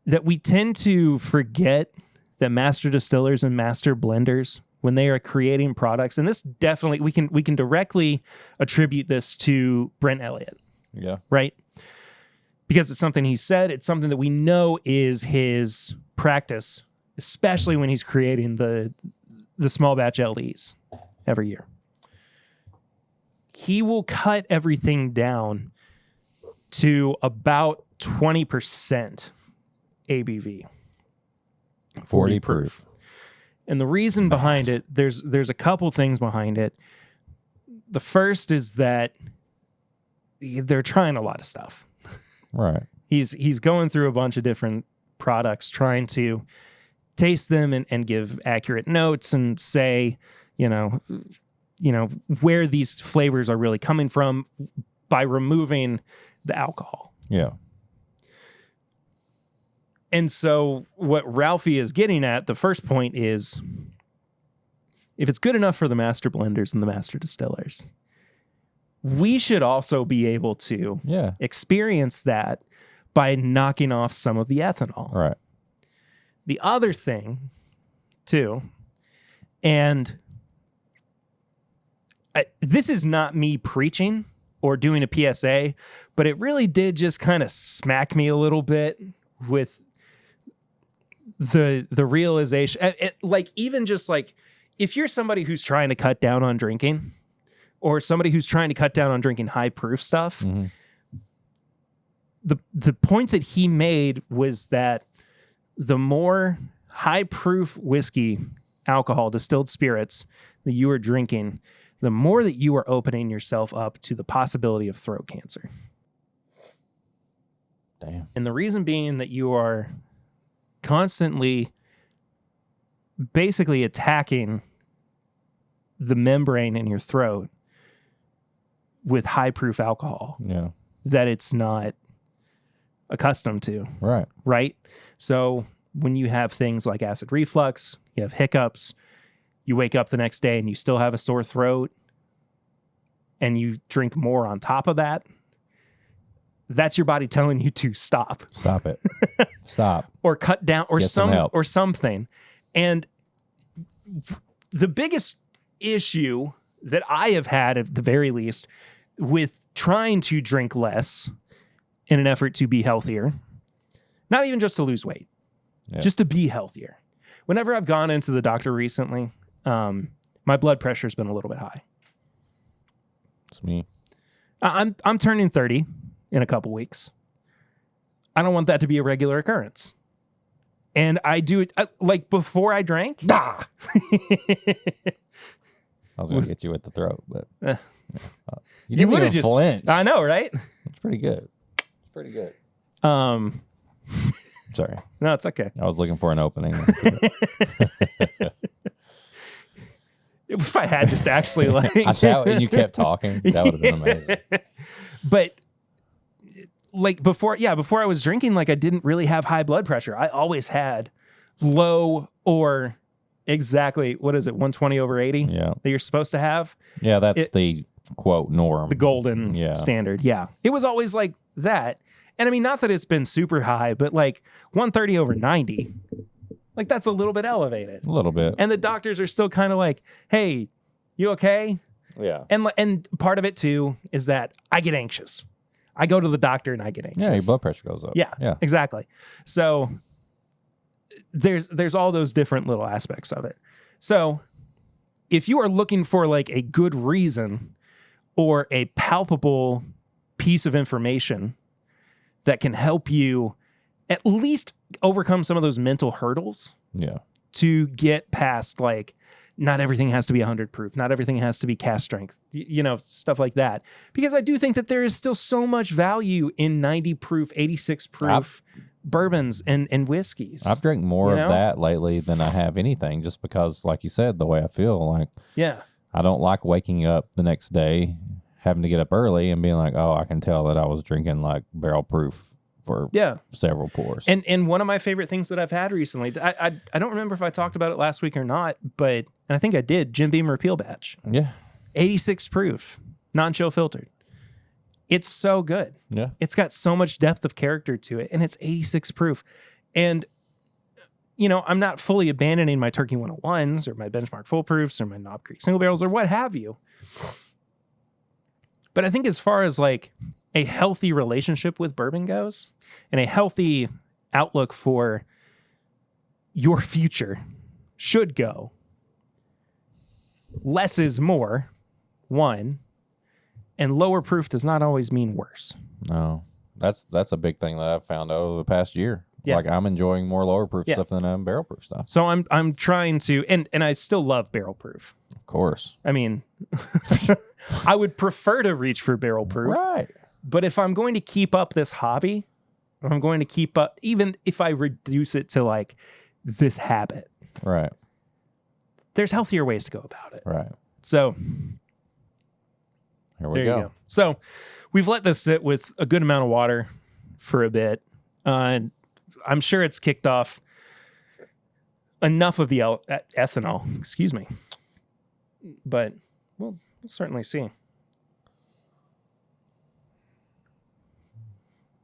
that we tend to forget that master distillers and master blenders, when they are creating products, and this definitely, we can directly attribute this to Brent Elliott. Yeah. Right? Because it's something he said, it's something that we know is his practice, especially when he's creating the small batch LDs every year. He will cut everything down to about 20% ABV. 40 proof. And the reason behind it, there's a couple things behind it. The first is that they're trying a lot of stuff. Right. He's going through a bunch of different products, trying to taste them and give accurate notes and say, you know, where these flavors are really coming from by removing the alcohol. Yeah. And so what Ralphie is getting at, the first point is, if it's good enough for the master blenders and the master distillers, we should also be able to experience that by knocking off some of the ethanol. Right. The other thing, too, and this is not me preaching or doing a PSA, but it really did just kind of smack me a little bit with the realization, like, even just like, if you're somebody who's trying to cut down on drinking, or somebody who's trying to cut down on drinking high proof stuff, the point that he made was that the more high proof whiskey, alcohol, distilled spirits that you are drinking, the more that you are opening yourself up to the possibility of throat cancer. Damn. And the reason being that you are constantly basically attacking the membrane in your throat with high proof alcohol that it's not accustomed to. Right. Right. So when you have things like acid reflux, you have hiccups, you wake up the next day and you still have a sore throat, and you drink more on top of that, that's your body telling you to stop. Stop it. Stop. Or cut down, or Get some help. or something. And the biggest issue that I have had, at the very least, with trying to drink less in an effort to be healthier, not even just to lose weight, just to be healthier. Whenever I've gone into the doctor recently, my blood pressure's been a little bit high. It's me. I'm turning 30 in a couple weeks. I don't want that to be a regular occurrence. And I do it like before I drank. I was going to get you at the throat, but you didn't even just flinch. I know, right? It's pretty good. Pretty good. Sorry. No, it's okay. I was looking for an opening. If I had just actually like, I thought, and you kept talking, that would have been amazing. But like before I was drinking, like I didn't really have high blood pressure. I always had low, or exactly, what is it, 120/80? Yeah. That you're supposed to have. Yeah, that's the quote norm. The golden standard. Yeah. It was always like that. And I mean, not that it's been super high, but like 130/90, like that's a little bit elevated. A little bit. And the doctors are still kind of like, hey, you okay? Yeah. And part of it too is that I get anxious. I go to the doctor and I get anxious. Yeah, your blood pressure goes up. Yeah, exactly. So there's all those different little aspects of it. So if you are looking for like a good reason or a palpable piece of information that can help you at least overcome some of those mental hurdles Yeah. to get past, like, not everything has to be 100 proof. Not everything has to be cast strength, stuff like that. Because I do think that there is still so much value in 90 proof, 86 proof bourbons and whiskeys. I've drank more of that lately than I have anything, just because, like you said, the way I feel. Like, yeah. I don't like waking up the next day, having to get up early and being like, oh, I can tell that I was drinking like barrel proof for several pours. And one of my favorite things that I've had recently, I don't remember if I talked about it last week or not, and I think I did, Jim Beam Repeal Batch. Yeah. 86 proof, non-chill filtered. It's so good. Yeah. It's got so much depth of character to it, and it's 86 proof. And, I'm not fully abandoning my Turkey 101s or my Benchmark Full Proofs or my Knob Creek Single Barrels or what have you. But I think as far as like a healthy relationship with bourbon goes and a healthy outlook for your future should go, less is more, one, and lower proof does not always mean worse. No, that's a big thing that I've found out over the past year. Yeah. Like, I'm enjoying more lower proof stuff than I'm barrel proof stuff. So I'm trying to, and I still love barrel proof. Of course. I mean, I would prefer to reach for barrel proof. Right. But if I'm going to keep up this hobby, or I'm going to keep up, even if I reduce it to like this habit, right, there's healthier ways to go about it. Right. So here we there go. you go. So we've let this sit with a good amount of water for a bit. I'm sure it's kicked off enough of the ethanol, excuse me. But we'll certainly see.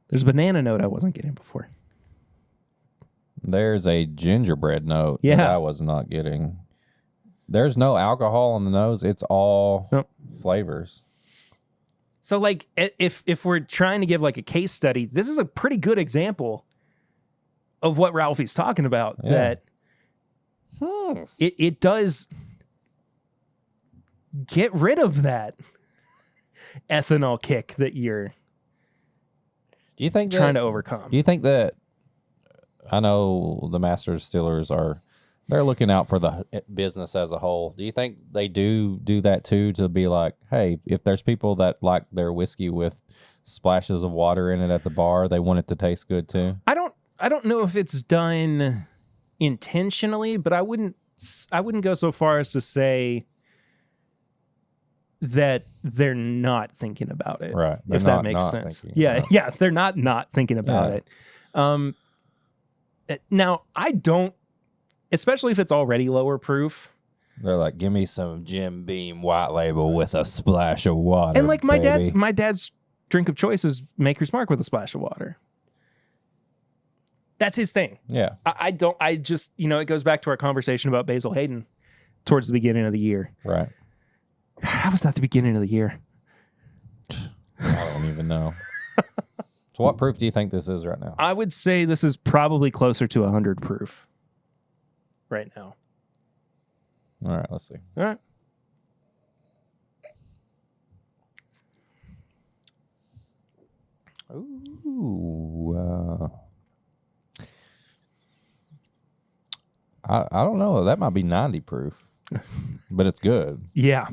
There's a banana note I wasn't getting before. There's a gingerbread note that I was not getting. There's no alcohol on the nose. It's all flavors. So, like, if we're trying to give like a case study, this is a pretty good example of what Ralphie's talking about. Yeah. That it does get rid of that ethanol kick that you're Do you think trying to overcome. Do you think that, I know the master distillers they're looking out for the business as a whole. Do you think they do that too, to be like, hey, if there's people that like their whiskey with splashes of water in it at the bar, they want it to taste good too? I don't know if it's done intentionally, but I wouldn't go so far as to say that they're not thinking about it. Right. If that makes sense. Yeah, they're not thinking about it. Now, I don't, especially if it's already lower proof. They're like, give me some Jim Beam white label with a splash of water. And like my baby. dad's drink of choice is Maker's Mark with a splash of water. That's his thing. Yeah. I just, it goes back to our conversation about Basil Hayden towards the beginning of the year. Right. How was that the beginning of the year? I don't even know. So what proof do you think this is right now? I would say this is probably closer to 100 proof right now. All right, let's see. All right. Ooh. I don't know. That might be 90 proof, but it's good. Yeah.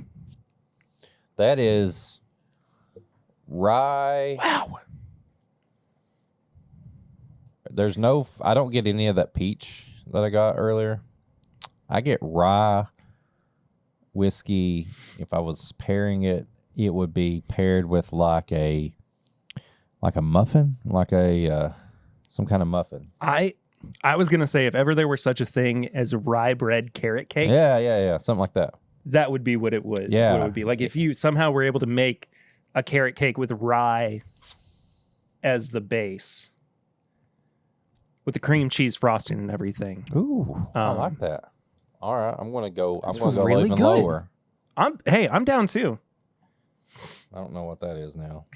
That is rye. Wow. There's no, I don't get any of that peach that I got earlier. I get rye whiskey. If I was pairing it, it would be paired with like a muffin, like some kind of muffin. I was going to say, if ever there were such a thing as rye bread carrot cake. Yeah. Something like that. That would be what it would. Yeah. What it would be. Like if you somehow were able to make a carrot cake with rye as the base, with the cream cheese frosting and everything. Ooh, I like that. All right, I'm gonna go really even good. lower. I'm down too. I don't know what that is now.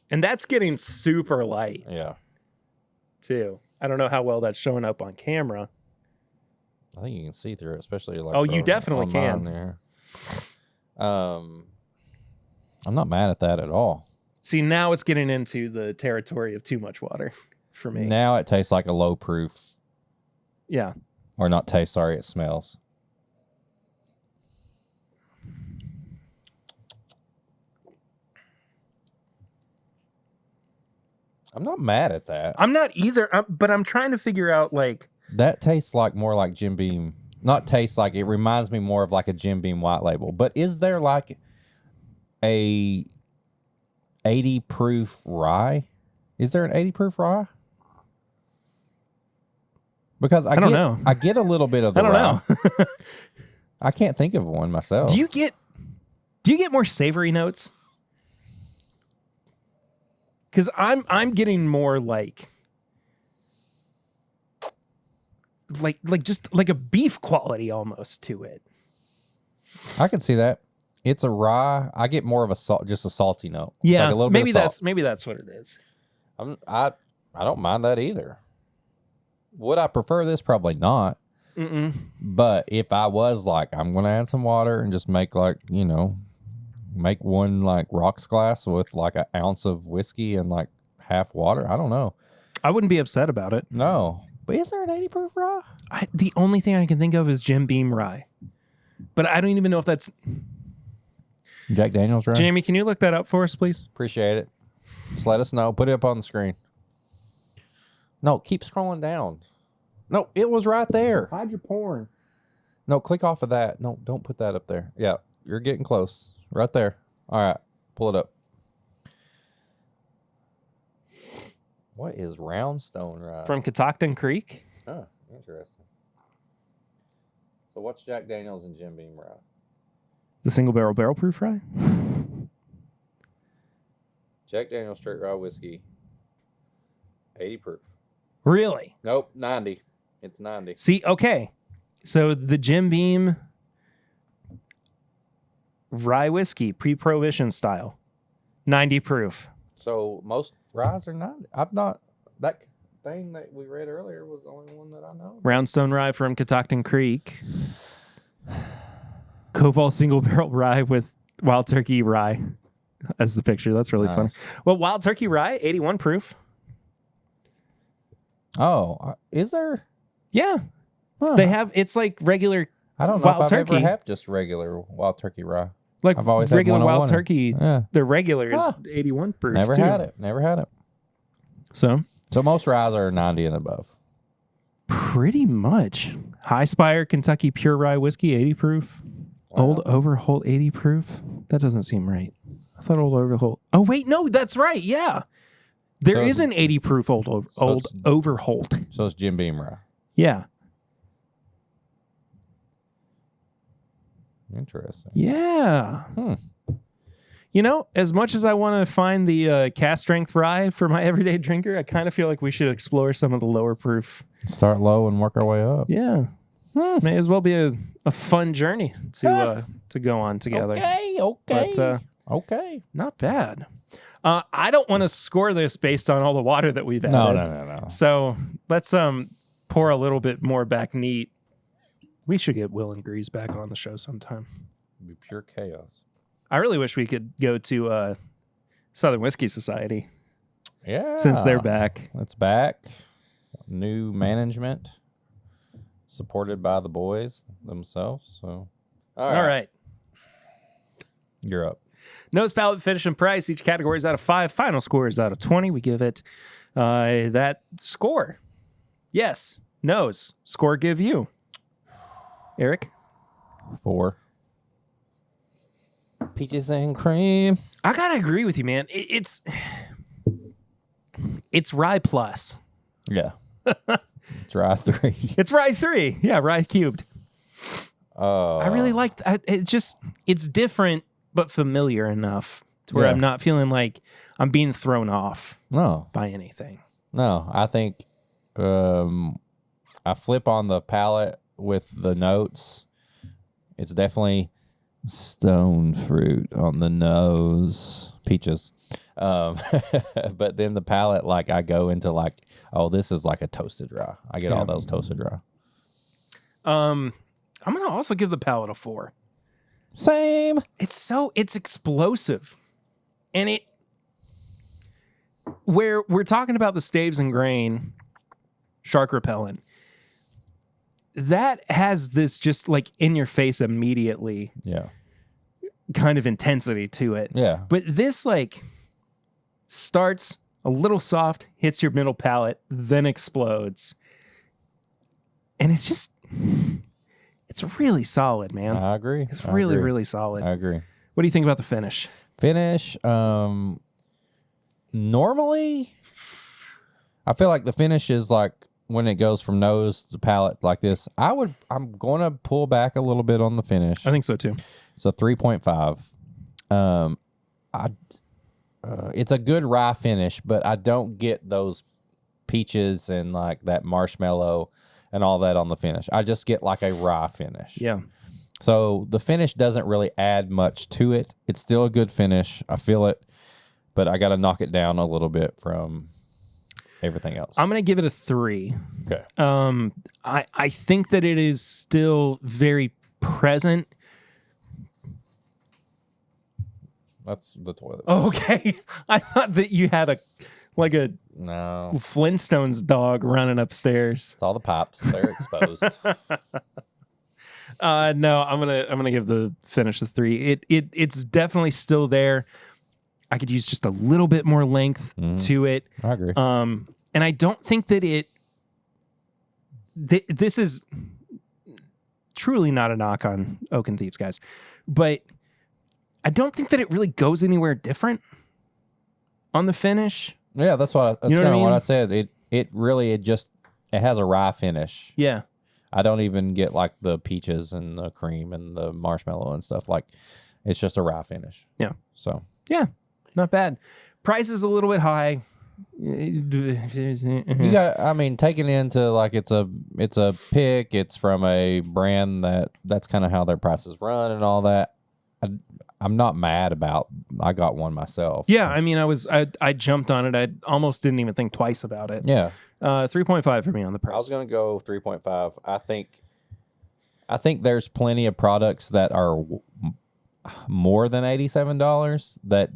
And that's getting super light. Yeah. Too. I don't know how well that's showing up on camera. I think you can see through it, especially like. Oh, you definitely can. There. I'm not mad at that at all. See, now it's getting into the territory of too much water for me. Now it tastes like a low proof. Yeah. Or not taste, sorry, it smells. I'm not mad at that. I'm not either, but I'm trying to figure out, like... That tastes like more like Jim Beam. Not tastes like, it reminds me more of like a Jim Beam white label. But is there like a 80 proof rye? Is there an 80 proof rye? Because I don't know. I get a little bit of the I don't rye. know. I can't think of one myself. Do you get more savory notes? Because I'm getting more like just like a beef quality almost to it. I can see that. It's a rye. I get more of a just a salty note. It's Yeah, like a little maybe bit of salt. maybe that's what it is. I don't mind that either. Would I prefer this? Probably not. But if I was like, I'm going to add some water and just make like, make one like rocks glass with like an ounce of whiskey and like half water. I don't know. I wouldn't be upset about it. No. But is there an 80 proof rye? The only thing I can think of is Jim Beam rye. But I don't even know if that's... Jack Daniels rye? Jamie, can you look that up for us, please? Appreciate it. Just let us know. Put it up on the screen. No, keep scrolling down. No, it was right there. Hide your porn. No, click off of that. No, don't put that up there. Yeah, you're getting close. Right there. All right, pull it up. What is Roundstone rye? From Catoctin Creek? Oh, interesting. So what's Jack Daniels and Jim Beam rye? The single barrel proof rye? Jack Daniels straight rye whiskey. 80 proof. Really? Nope, 90. It's 90. See, okay. So the Jim Beam rye whiskey, pre-prohibition style, 90 proof. So most ryes are 90. I've not... That thing that we read earlier was the only one that I know. Roundstone rye from Catoctin Creek. Koval single barrel rye with Wild Turkey rye as the picture. That's really funny. Well, Wild Turkey rye, 81 proof. Oh, is there? Yeah. Huh. They have, it's like regular I don't know Wild if I've Turkey. ever had just regular Wild Turkey rye. Like I've always had regular Wild 101. Turkey. Yeah. The regular is 81 proof. Never too. had it. Never had it. So most ryes are 90 and above. pretty much. High Spire Kentucky Pure Rye Whiskey, 80 proof. Wow. Old Overholt, 80 proof. That doesn't seem right. I thought Old Overholt. Oh, wait, no, that's right. Yeah. There is an 80 proof old Overholt. So it's Jim Beam rye. Yeah. Interesting. Yeah. As much as I want to find the cast strength rye for my everyday drinker, I kind of feel like we should explore some of the lower proof. Start low and work our way up. Yeah. May as well be a fun journey to go on together. Okay. But Okay. not bad. I don't want to score this based on all the water that we've added. No. So let's pour a little bit more back neat. We should get Will and Grease back on the show sometime. It'd be pure chaos. I really wish we could go to Southern Whiskey Society. Yeah. Since they're back. It's back. New management. Supported by the boys themselves. So, All right. You're up. Nose, palate, finish, and price. Each category is out of 5. Final score is out of 20. We give it that score. Yes. Nose. Score give you. Eric? 4. Peaches and cream. I gotta agree with you, man. It's rye plus. Yeah. It's Ry3. It's Ry3. Yeah, rye cubed. I really like it's different but familiar enough to where I'm not feeling like I'm being thrown off by anything. No, I think I flip on the palate with the notes. It's definitely stone fruit on the nose. Peaches. But then the palate, like I go into like, oh, this is like a toasted rye. I get all those toasted rye. I'm going to also give the palate a 4. Same. It's explosive. And where we're talking about the Staves and Grain shark repellent, that has this just like in your face immediately Yeah. kind of intensity to it. Yeah. But this like starts a little soft, hits your middle palate, then explodes. And it's really solid, man. I agree. It's really, really solid. I agree. What do you think about the finish? Normally, I feel like the finish is like when it goes from nose to palate like this. I'm going to pull back a little bit on the finish. I think so too. So 3.5. It's a good rye finish, but I don't get those peaches and like that marshmallow and all that on the finish. I just get like a rye finish. Yeah. So the finish doesn't really add much to it. It's still a good finish. I feel it, but I got to knock it down a little bit from everything else. I'm going to give it a 3. Okay. I think that it is still very present. That's the toilet. Oh, okay. I thought that you had a No. Flintstones dog running upstairs. It's all the pipes. They're exposed. No, I'm gonna give the finish a 3. It's definitely still there. I could use just a little bit more length to it. I agree. And I don't think that this is truly not a knock on Oak and Thieves, guys, but I don't think that it really goes anywhere different on the finish. Yeah, that's kind of what I mean? what I said. It has a rye finish. Yeah. I don't even get like the peaches and the cream and the marshmallow and stuff. Like it's just a rye finish. Yeah. So yeah, not bad. Price is a little bit high. you got, I mean, taking into like it's a pick. It's from a brand that's kind of how their prices run and all that. I'm not mad about. I got one myself. Yeah, I mean, I jumped on it. I almost didn't even think twice about it. Yeah. 3.5 for me on the price. I was gonna go 3.5. I think there's plenty of products that are more than $87 that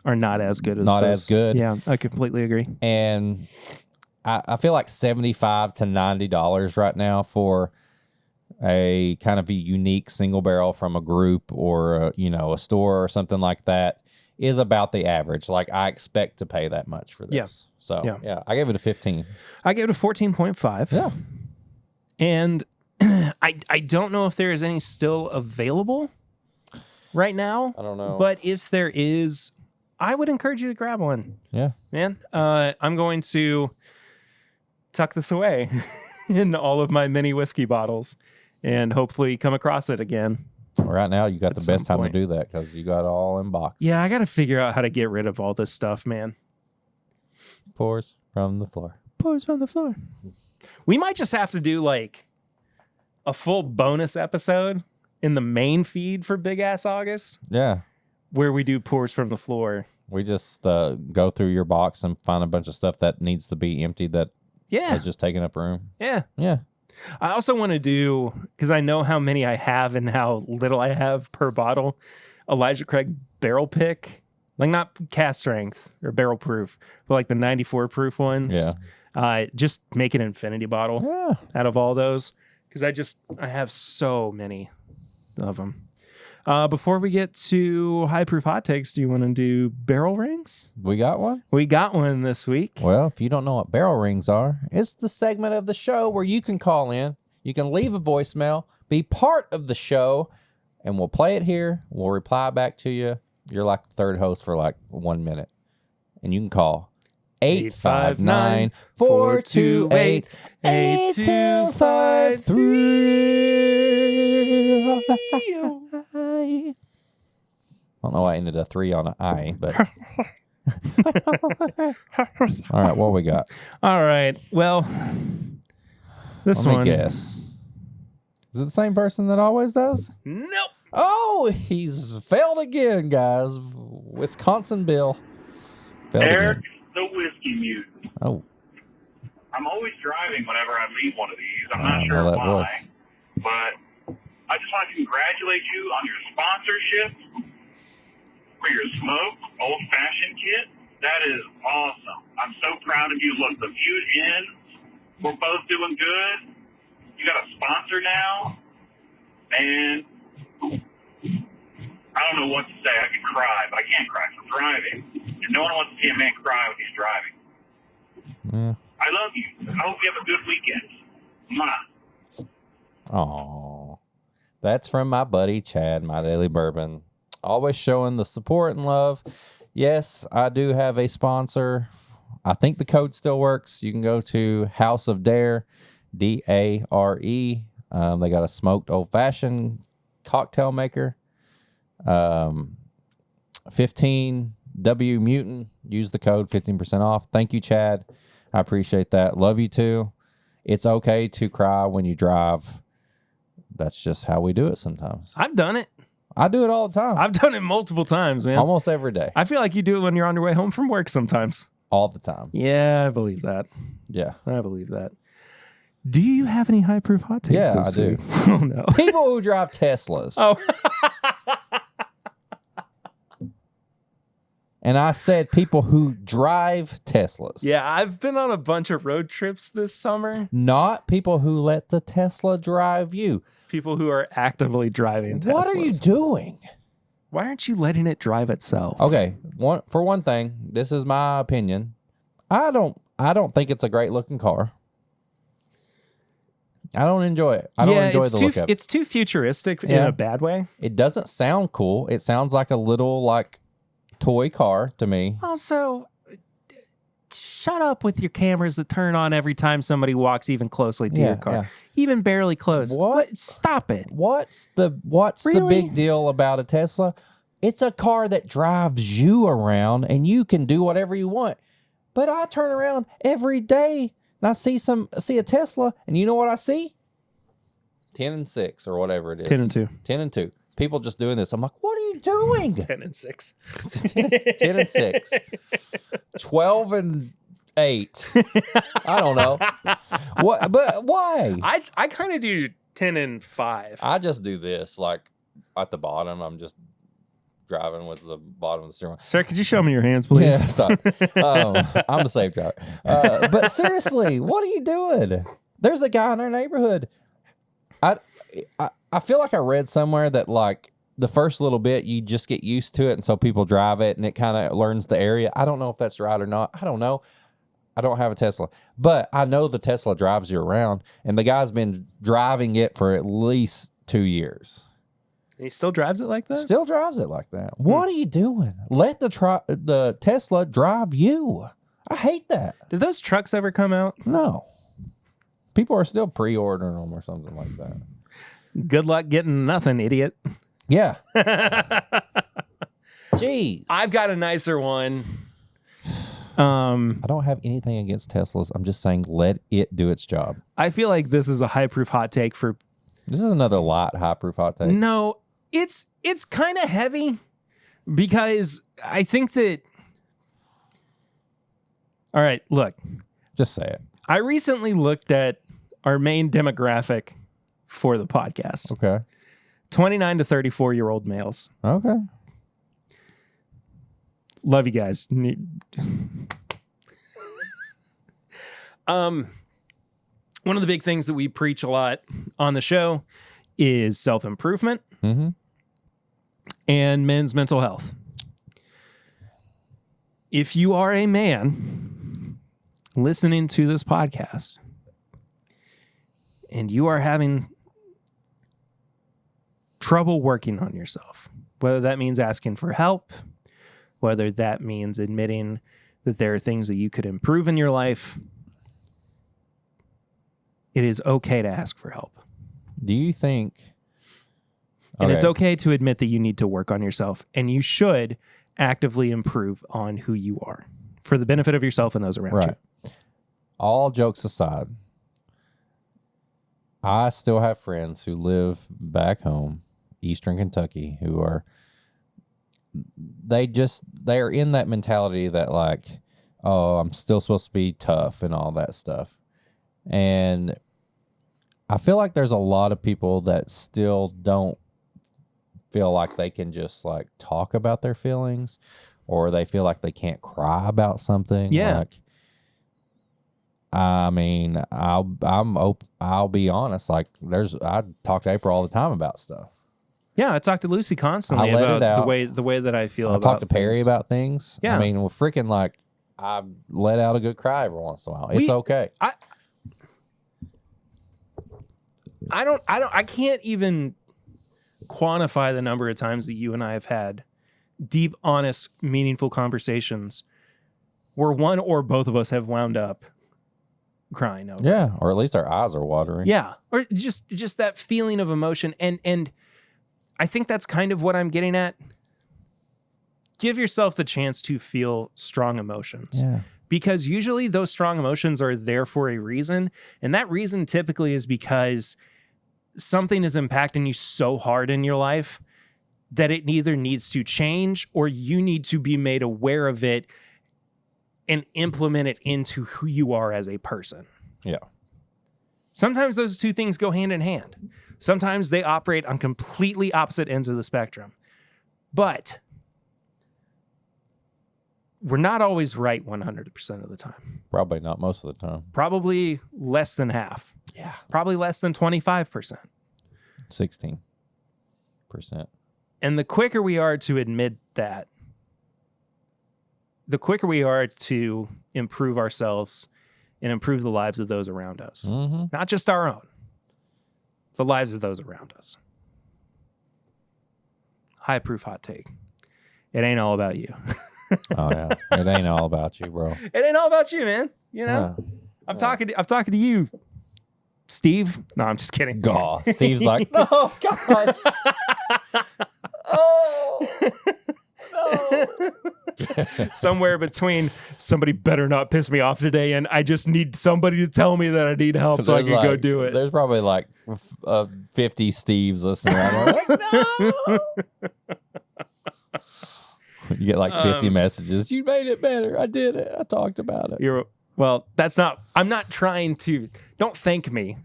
are not as good as not those. as good. Yeah, I completely agree. And I feel like $75 to $90 right now for a kind of a unique single barrel from a group or a store or something like that is about the average. Like I expect to pay that much for this. Yeah. So yeah, I gave it a 15. I gave it a 14.5. Yeah. And I don't know if there is any still available right now. I don't know. But if there is, I would encourage you to grab one. Yeah. Man, I'm going to tuck this away in all of my mini whiskey bottles and hopefully come across it again. Right now, you got At the best some time to point. do that because you got it all in box. Yeah, I got to figure out how to get rid of all this stuff, man. Pours from the floor. Pours from the floor. We might just have to do like a full bonus episode in the main feed for Big Ass August Yeah. where we do pours from the floor. We just go through your box and find a bunch of stuff that needs to be emptied that Yeah. has just taken up room. Yeah. Yeah. I also want to do, because I know how many I have and how little I have per bottle, Elijah Craig barrel pick. Like not cast strength or barrel proof, but like the 94 proof ones. Yeah. Just make an infinity bottle Yeah. out of all those. Because I have so many of them. Before we get to high proof hot takes, do you want to do barrel rings? We got one? We got one this week. Well, if you don't know what barrel rings are, it's the segment of the show where you can call in, you can leave a voicemail, be part of the show, and we'll play it here. We'll reply back to you. You're like the third host for like 1 minute. And you can call 859-428-8253. I don't know why I ended a 3 on an I, but all right, what we got? All right. Well, this Let me one. guess. Is it the same person that always does? Nope. Oh, he's failed again, guys. Wisconsin Bill. Failed Eric, again. the whiskey mute. Oh, I'm always driving whenever I leave one of these. I'm I not know sure that why, voice. but I just want to congratulate you on your sponsorship for your smoked old-fashioned kit. That is awesome. I'm so proud of you. Look, the view's in. We're both doing good. You got a sponsor now. Man, I don't know what to say. I could cry, but I can't cry. I'm driving. And no one wants to see a man cry when he's driving. Yeah. I love you. I hope you have a good weekend. Mwah. Aw. That's from my buddy Chad, My Daily Bourbon. Always showing the support and love. Yes, I do have a sponsor. I think the code still works. You can go to House of Dare, Dare. They got a smoked old-fashioned cocktail maker. 15W Mutant. Use the code, 15% off. Thank you, Chad. I appreciate that. Love you too. It's okay to cry when you drive. That's just how we do it sometimes. I've done it. I do it all the time. I've done it multiple times, man. Almost every day. I feel like you do it when you're on your way home from work sometimes. All the time. Yeah, I believe that. Yeah. I believe that. Do you have any high proof hot takes? Yeah, this I do. week? Oh, no. People who drive Teslas. Oh, And I said people who drive Teslas. yeah. I've been on a bunch of road trips this summer. Not people who let the Tesla drive you. People who are actively driving Teslas. What are you doing? Why aren't you letting it drive itself? Okay, for one thing, this is my opinion. I don't think it's a great looking car. I don't enjoy it. I don't enjoy the look of it. It's too futuristic in Yeah. a bad way. It doesn't sound cool. It sounds like a little like toy car to me. Also, shut up with your cameras that turn on every time somebody walks even closely to your car. Yeah. Even barely close. What? Stop it. What's the Really? big deal about a Tesla? It's a car that drives you around and you can do whatever you want. But I turn around every day and I see a Tesla and you know what I see? 10 and 6 or whatever it is. 10 and 2. 10 and 2. People just doing this. I'm like, what are you doing? 10 and 6. 10 and 6. 12 and 8. I don't know. What? But why? I kind of do 10 and 5. I just do this like at the bottom. I'm just driving with the bottom of the steering wheel. Sir, could you show me your hands, please? Yeah, sorry. I'm a safe driver. But seriously, what are you doing? There's a guy in our neighborhood. I feel like I read somewhere that like the first little bit you just get used to it, and so people drive it, and it kind of learns the area. I don't know if that's right or not. I don't know. I don't have a Tesla, but I know the Tesla drives you around, and the guy's been driving it for at least 2 years. He still drives it like that? Still drives it like that. What are you doing? Let the Tesla drive you. I hate that. Did those trucks ever come out? No. People are still pre-ordering them or something like that. Good luck getting nothing, idiot. Yeah. Jeez. I've got a nicer one. I don't have anything against Teslas. I'm just saying let it do its job. I feel like this is a high proof hot take for. This is another light high proof hot take. No, it's kind of heavy because I think that. All right, look. Just say it. I recently looked at our main demographic for the podcast. Okay. 29 to 34-year-old males. Okay. Love you guys. One of the big things that we preach a lot on the show is self-improvement and men's mental health. If you are a man listening to this podcast and you are having trouble working on yourself, whether that means asking for help, whether that means admitting that there are things that you could improve in your life, it is okay to ask for help. Do you think... And it's okay to admit that you need to work on yourself, and you should actively improve on who you are for the benefit of yourself and those around you. All jokes aside, I still have friends who live back home, Eastern Kentucky, who are... They're in that mentality that like, oh, I'm still supposed to be tough and all that stuff. And I feel like there's a lot of people that still don't feel like they can just like talk about their feelings or they feel like they can't cry about something. Yeah. Like, I mean, I'll be honest. Like, I talk to April all the time about stuff. Yeah, I talk to Lucy constantly I let it about out. the way that I feel I about talk to Perry things. about things. Yeah. I mean, well, freaking like I let out a good cry every once in a while. It's okay. I can't even quantify the number of times that you and I have had deep, honest, meaningful conversations where one or both of us have wound up crying over. Yeah, or at least our eyes are watering. Yeah, or just that feeling of emotion, and I think that's kind of what I'm getting at. Give yourself the chance to feel strong emotions. Yeah. Because usually those strong emotions are there for a reason, and that reason typically is because something is impacting you so hard in your life that it either needs to change or you need to be made aware of it and implement it into who you are as a person. Yeah. Sometimes those two things go hand in hand. Sometimes they operate on completely opposite ends of the spectrum. But we're not always right 100% of the time. Probably not most of the time. Probably less than half. Yeah. Probably less than 25%. 16%. And the quicker we are to admit that, the quicker we are to improve ourselves and improve the lives of those around us. Mm-hmm. Not just our own, the lives of those around us. High proof hot take. It ain't all about you. Oh yeah. It ain't all about you, bro. It ain't all about you, man. You know? Yeah. I'm talking to you, Steve. No, I'm just kidding. God. Steve's like, oh God. Oh. No. Somewhere between somebody better not piss me off today and I just need somebody to tell me that I need help so I can go do it. There's probably like 50 Steves listening around there. Like, no. You get like 50 messages. You made it better. I did it. I talked about it. I'm not trying to, don't thank me.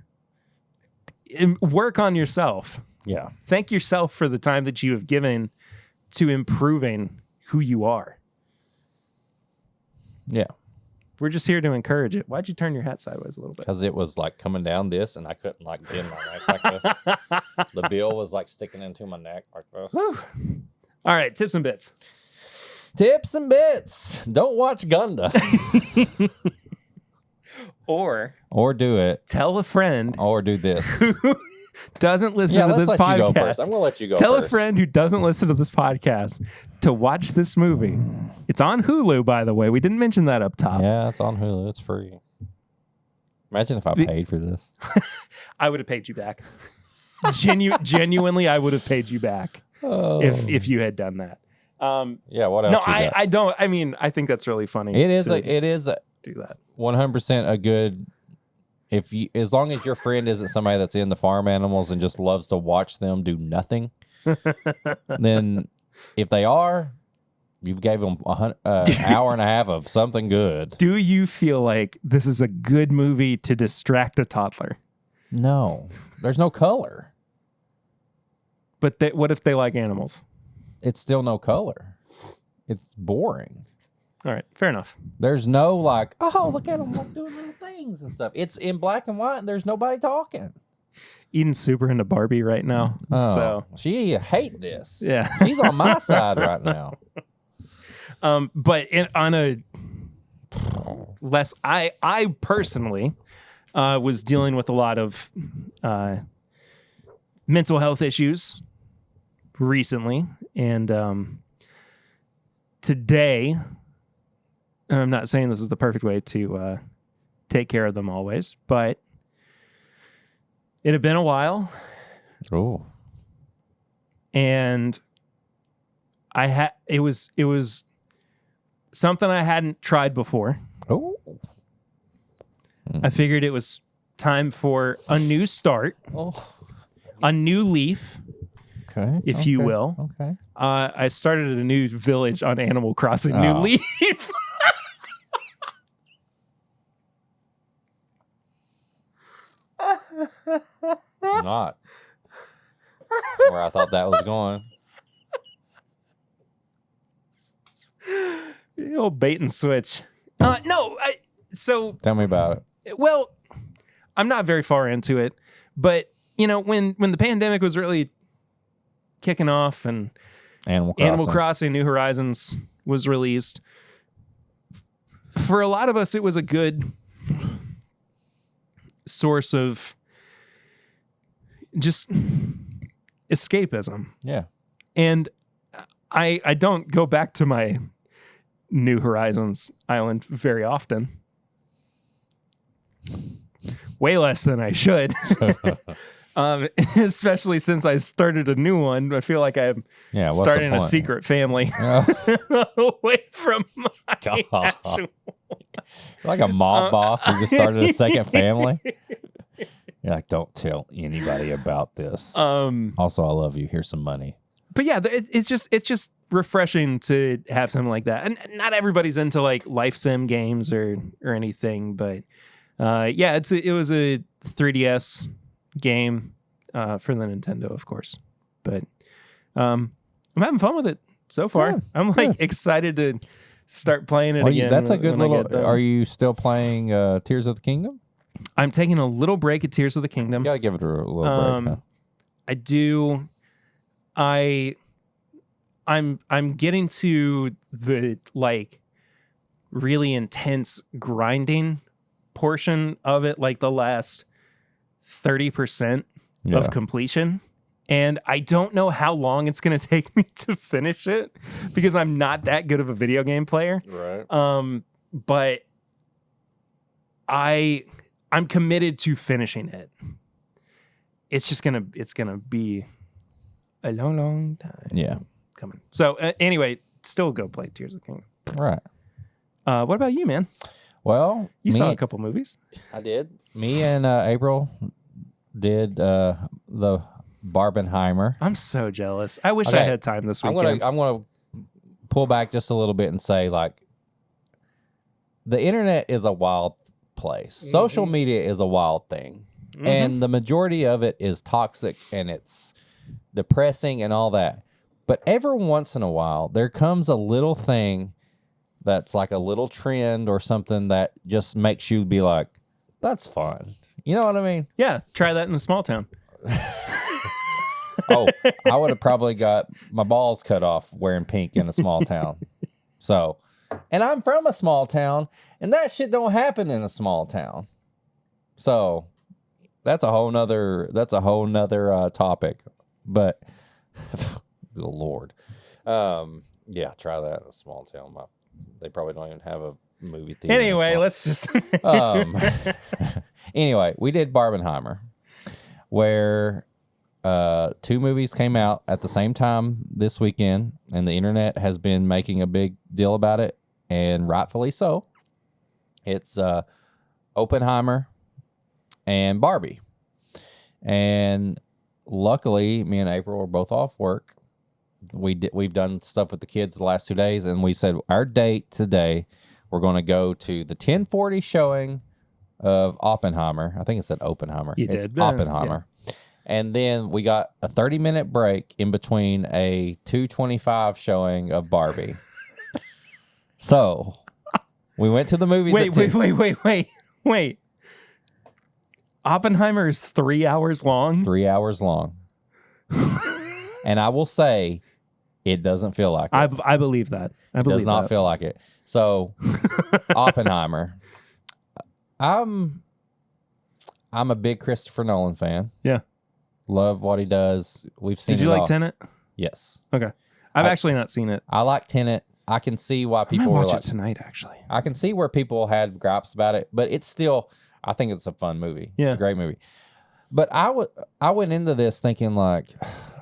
Work on yourself. Yeah. Thank yourself for the time that you have given to improving who you are. Yeah. We're just here to encourage it. Why'd you turn your hat sideways a little bit? Because it was like coming down this and I couldn't like bend my neck like this. The bill was like sticking into my neck like this. Whew. All right, tips and bits. Tips and bits. Don't watch Gunda. Or do it. Tell a friend Or do this. who doesn't listen to this let's let you go podcast. first. I'm going to let you go Tell first. a friend who doesn't listen to this podcast to watch this movie. It's on Hulu, by the way. We didn't mention that up top. Yeah, it's on Hulu. It's free. Imagine if I paid for this. I would have paid you back. Genuinely, I would have paid you back if you had done that. Yeah, what else? No, you got? I don't. I mean, I think that's really funny. It is to do that. 100% a good. As long as your friend isn't somebody that's into farm animals and just loves to watch them do nothing, then if they are, you gave them an hour and a half of something good. Do you feel like this is a good movie to distract a toddler? No, there's no color. But what if they like animals? It's still no color. It's boring. All right, fair enough. There's no like, oh, look at them doing little things and stuff. It's in black and white and there's nobody talking. Eden's super into Barbie right now. Oh, So she hate this. Yeah. She's on my side right now. but on a less, I personally was dealing with a lot of mental health issues recently, and today, I'm not saying this is the perfect way to take care of them always, but it had been a while. Oh. And it was something I hadn't tried before. Oh. I figured it was time for a new start, a new leaf, Okay. if you will. Okay. I started a new village on Animal Crossing, New Leaf. Not where I thought that was going. old bait and switch. So Tell me about it. well, I'm not very far into it, but when the pandemic was really kicking off and Animal Crossing New Horizons was released, for a lot of us, it was a good source of just escapism. Yeah. And I don't go back to my New Horizons island very often. Way less than I should. Especially since I started a new one. I feel like I'm starting a secret family away from my actual. You're like a mob boss who just started a second family. You're like, don't tell anybody about this. Also, I love you. Here's some money. But yeah, it's just refreshing to have something like that. And not everybody's into like life sim games or anything, but yeah, it was a 3DS game for the Nintendo, of course. But I'm having fun with it so far. Yeah, I'm like excited to start playing it again. That's a good little. Are you still playing Tears of the Kingdom? I'm taking a little break at Tears of the Kingdom. You gotta give it a little break. Huh? I do. I'm getting to the like really intense grinding portion of it, like the last 30% of completion. And I don't know how long it's going to take me to finish it because I'm not that good of a video game player. Right. But I'm committed to finishing it. It's gonna be a long time coming. So anyway, still go play Tears of the Kingdom. Right. What about you, man? Well, you saw a couple movies. I did. Me and April did the Barbenheimer. I'm so jealous. I wish I had time this weekend. I'm gonna pull back just a little bit and say, like, the internet is a wild place. Social media is a wild thing. And the majority of it is toxic and it's depressing and all that. But every once in a while, there comes a little thing that's like a little trend or something that just makes you be like, that's fun. You know what I mean? Yeah. Try that in a small town. Oh, I would have probably got my balls cut off wearing pink in a small town. So, and I'm from a small town, and that shit don't happen in a small town. So, that's a whole nother topic. But, good Lord. Yeah, try that in a small town. They probably don't even have a movie theater. Anyway, let's just... Anyway, we did Barbenheimer, where 2 movies came out at the same time this weekend, and the internet has been making a big deal about it, and rightfully so. It's Oppenheimer and Barbie. And luckily, me and April were both off work. We've done stuff with the kids the last 2 days, and we said our date today, we're going to go to the 10:40 showing of Oppenheimer. I think it said Oppenheimer. It's Oppenheimer. Yeah. And then we got a 30-minute break in between a 2:25 showing of Barbie. So we went to the movies. Wait. Oppenheimer is 3 hours long? 3 hours long. And I will say, it doesn't feel like it. I believe that. It does not feel like it. So, Oppenheimer. I'm a big Christopher Nolan fan. Yeah. Love what he does. We've seen. Did you like Tenet? Yes. Okay. I've actually not seen it. I like Tenet. I can see why people were like it tonight. Actually, I can see where people had gripes about it, but it's still. I think it's a fun movie. Yeah. It's a great movie. But I went into this thinking like,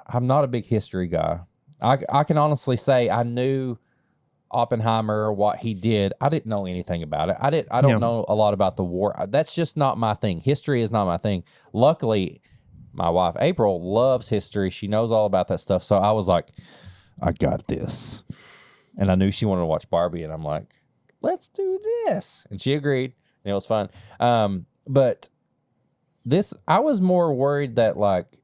I'm not a big history guy. I can honestly say I knew Oppenheimer, what he did. I didn't know anything about it. I don't know a lot about the war. That's just not my thing. History is not my thing. Luckily, my wife April loves history. She knows all about that stuff. So I was like, I got this. And I knew she wanted to watch Barbie, and I'm like, let's do this. And she agreed, and it was fun. But this, I was more worried that, like,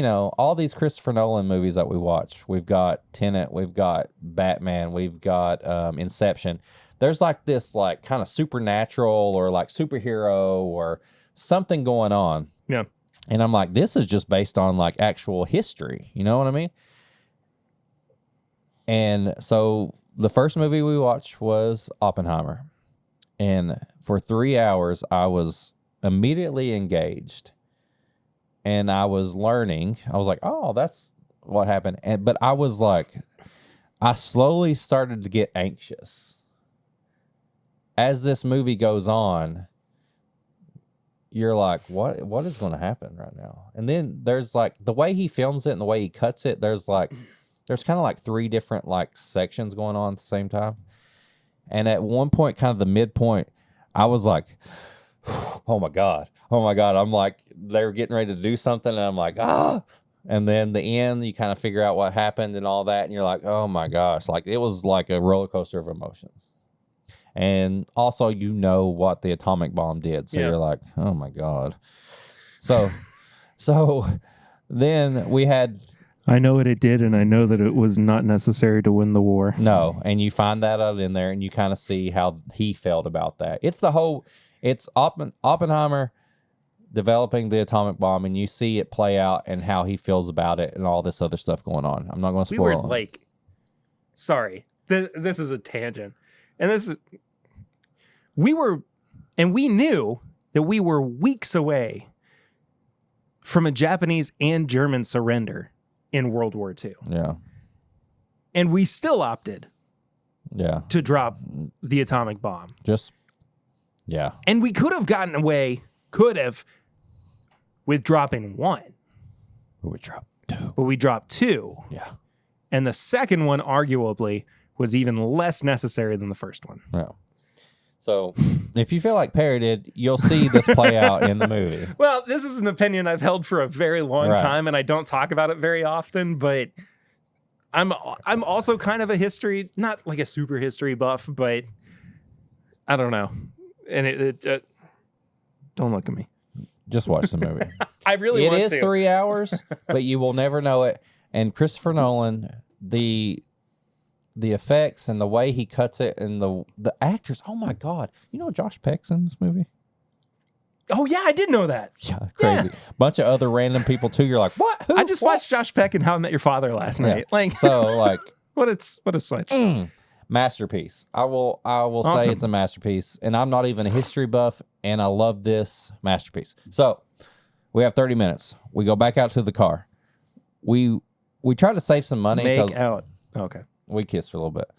all these Christopher Nolan movies that we watch. We've got Tenet, we've got Batman, we've got Inception. There's like this like kind of supernatural or like superhero or something going on. Yeah. And I'm like, this is just based on like actual history. You know what I mean? And so the first movie we watched was Oppenheimer. And for 3 hours, I was immediately engaged. And I was learning. I was like, oh, that's what happened. But I was like, I slowly started to get anxious. As this movie goes on, you're like, what is going to happen right now? And then there's like the way he films it and the way he cuts it, there's kind of like 3 different like sections going on at the same time. And at one point, kind of the midpoint, I was like, oh my God. I'm like, they were getting ready to do something. And I'm like, ah. And then the end, you kind of figure out what happened and all that. And you're like, oh my gosh. Like it was like a roller coaster of emotions. And also, what the atomic bomb did. So you're like, oh my God. So then we had. I know what it did, and I know that it was not necessary to win the war. No, and you find that out in there, and you kind of see how he felt about that. It's Oppenheimer developing the atomic bomb, and you see it play out and how he feels about it and all this other stuff going on. I'm not going to spoil it. Sorry, this is a tangent. And we knew that we were weeks away from a Japanese and German surrender in World War II. Yeah. And we still opted to drop the atomic bomb. And we could have gotten away, with dropping 1. But we dropped 2. Yeah. And the second one, arguably, was even less necessary than the first one. Yeah. So if you feel like Perry did, you'll see this play out in the movie. Well, this is an opinion I've held for a very long time, and I don't talk about it very often, but I'm also kind of a history, not like a super history buff, but I don't know. And it don't look at me. Just watch the movie. I really want to. It is 3 hours, but you will never know it. And Christopher Nolan, the effects and the way he cuts it and the actors. Oh my God. You know Josh Peck's in this movie? Oh yeah, I did know that. Yeah, crazy. Bunch of other random people too. You're like, what? Who? I just watched Josh Peck and How I Met Your Father last night. Like, so like what a switch. Masterpiece. I will Awesome. say it's a masterpiece. And I'm not even a history buff, and I love this masterpiece. So we have 30 minutes. We go back out to the car. We try to save some money. Make out. Okay. We kissed for a little bit.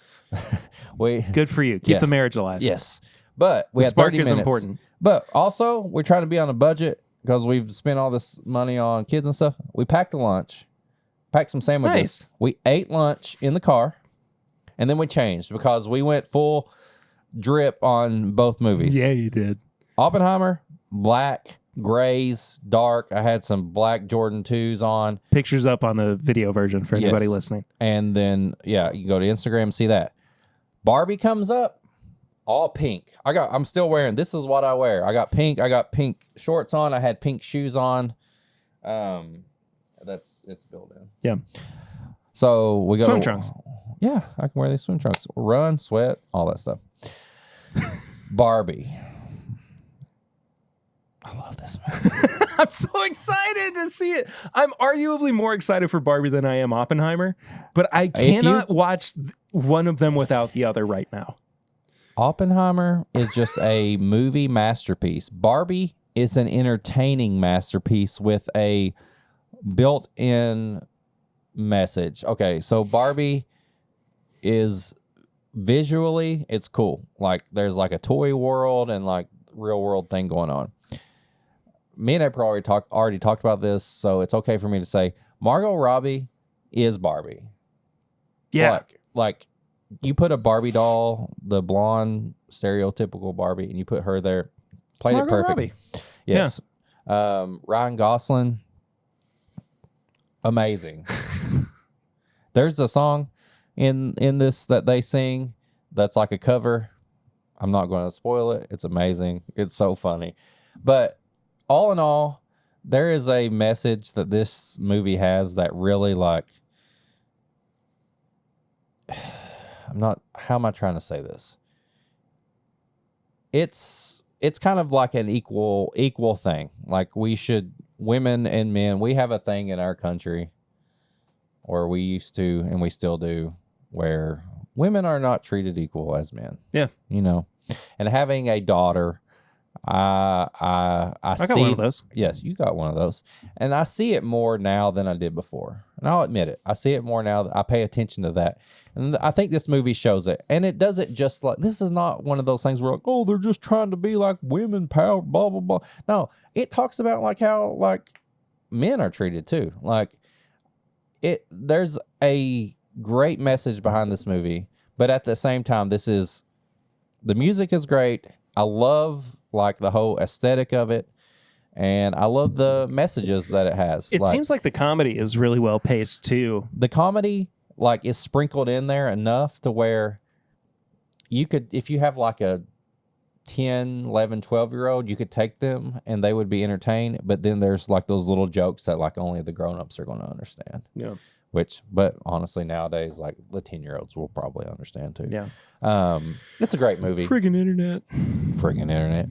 Good for you. Keep the marriage alive. Yes. But we had 30 minutes. Spark is important. But also, we're trying to be on a budget because we've spent all this money on kids and stuff. We packed a lunch, packed some sandwiches. Nice. We ate lunch in the car, and then we changed because we went full drip on both movies. Yeah, you did. Oppenheimer, black, grays, dark. I had some black Jordan 2s on. Pictures up on the video version for anybody listening. And then, you can go to Instagram and see that. Barbie comes up, all pink. I'm still wearing, this is what I wear. I got pink shorts on. I had pink shoes on. It's built in. Yeah. So we go swim trunks. Yeah, I can wear these swim trunks. Run, sweat, all that stuff. Barbie. I love this movie. I'm so excited to see it. I'm arguably more excited for Barbie than I am Oppenheimer, but I cannot watch one of them without the other right now. Oppenheimer is just a movie masterpiece. Barbie is an entertaining masterpiece with a built-in message. Okay, so Barbie is visually, it's cool. Like there's like a toy world and like real world thing going on. Me and April already talked about this, so it's okay for me to say Margot Robbie is Barbie. Yeah. Like you put a Barbie doll, the blonde, stereotypical Barbie, and you put her there, played Margot it perfect. Robbie. Yes. Yeah. Ryan Gosling, amazing. There's a song in this that they sing that's like a cover. I'm not going to spoil it. It's amazing. It's so funny. But all in all, there is a message that this movie has that really like. How am I trying to say this? It's kind of like an equal thing. Like women and men, we have a thing in our country, or we used to, and we still do, where women are not treated equal as men. Yeah. You know, and having a daughter, I got see one of those. Yes, you got one of those. And I see it more now than I did before. And I'll admit it. I see it more now. I pay attention to that. And I think this movie shows it. And it does it just like, this is not one of those things where like, oh, they're just trying to be like women power, blah, blah, blah. No, it talks about like how like men are treated too. Like there's a great message behind this movie. But at the same time, the music is great. I love like the whole aesthetic of it, and I love the messages that it has. It seems like the comedy is really well paced too. The comedy like is sprinkled in there enough to where you could, if you have like a 10, 11, 12-year-old, you could take them and they would be entertained. But then there's like those little jokes that like only the grown-ups are going to understand. Yeah. But honestly, nowadays, like the 10-year-olds will probably understand too. Yeah. It's a great movie. Friggin' internet.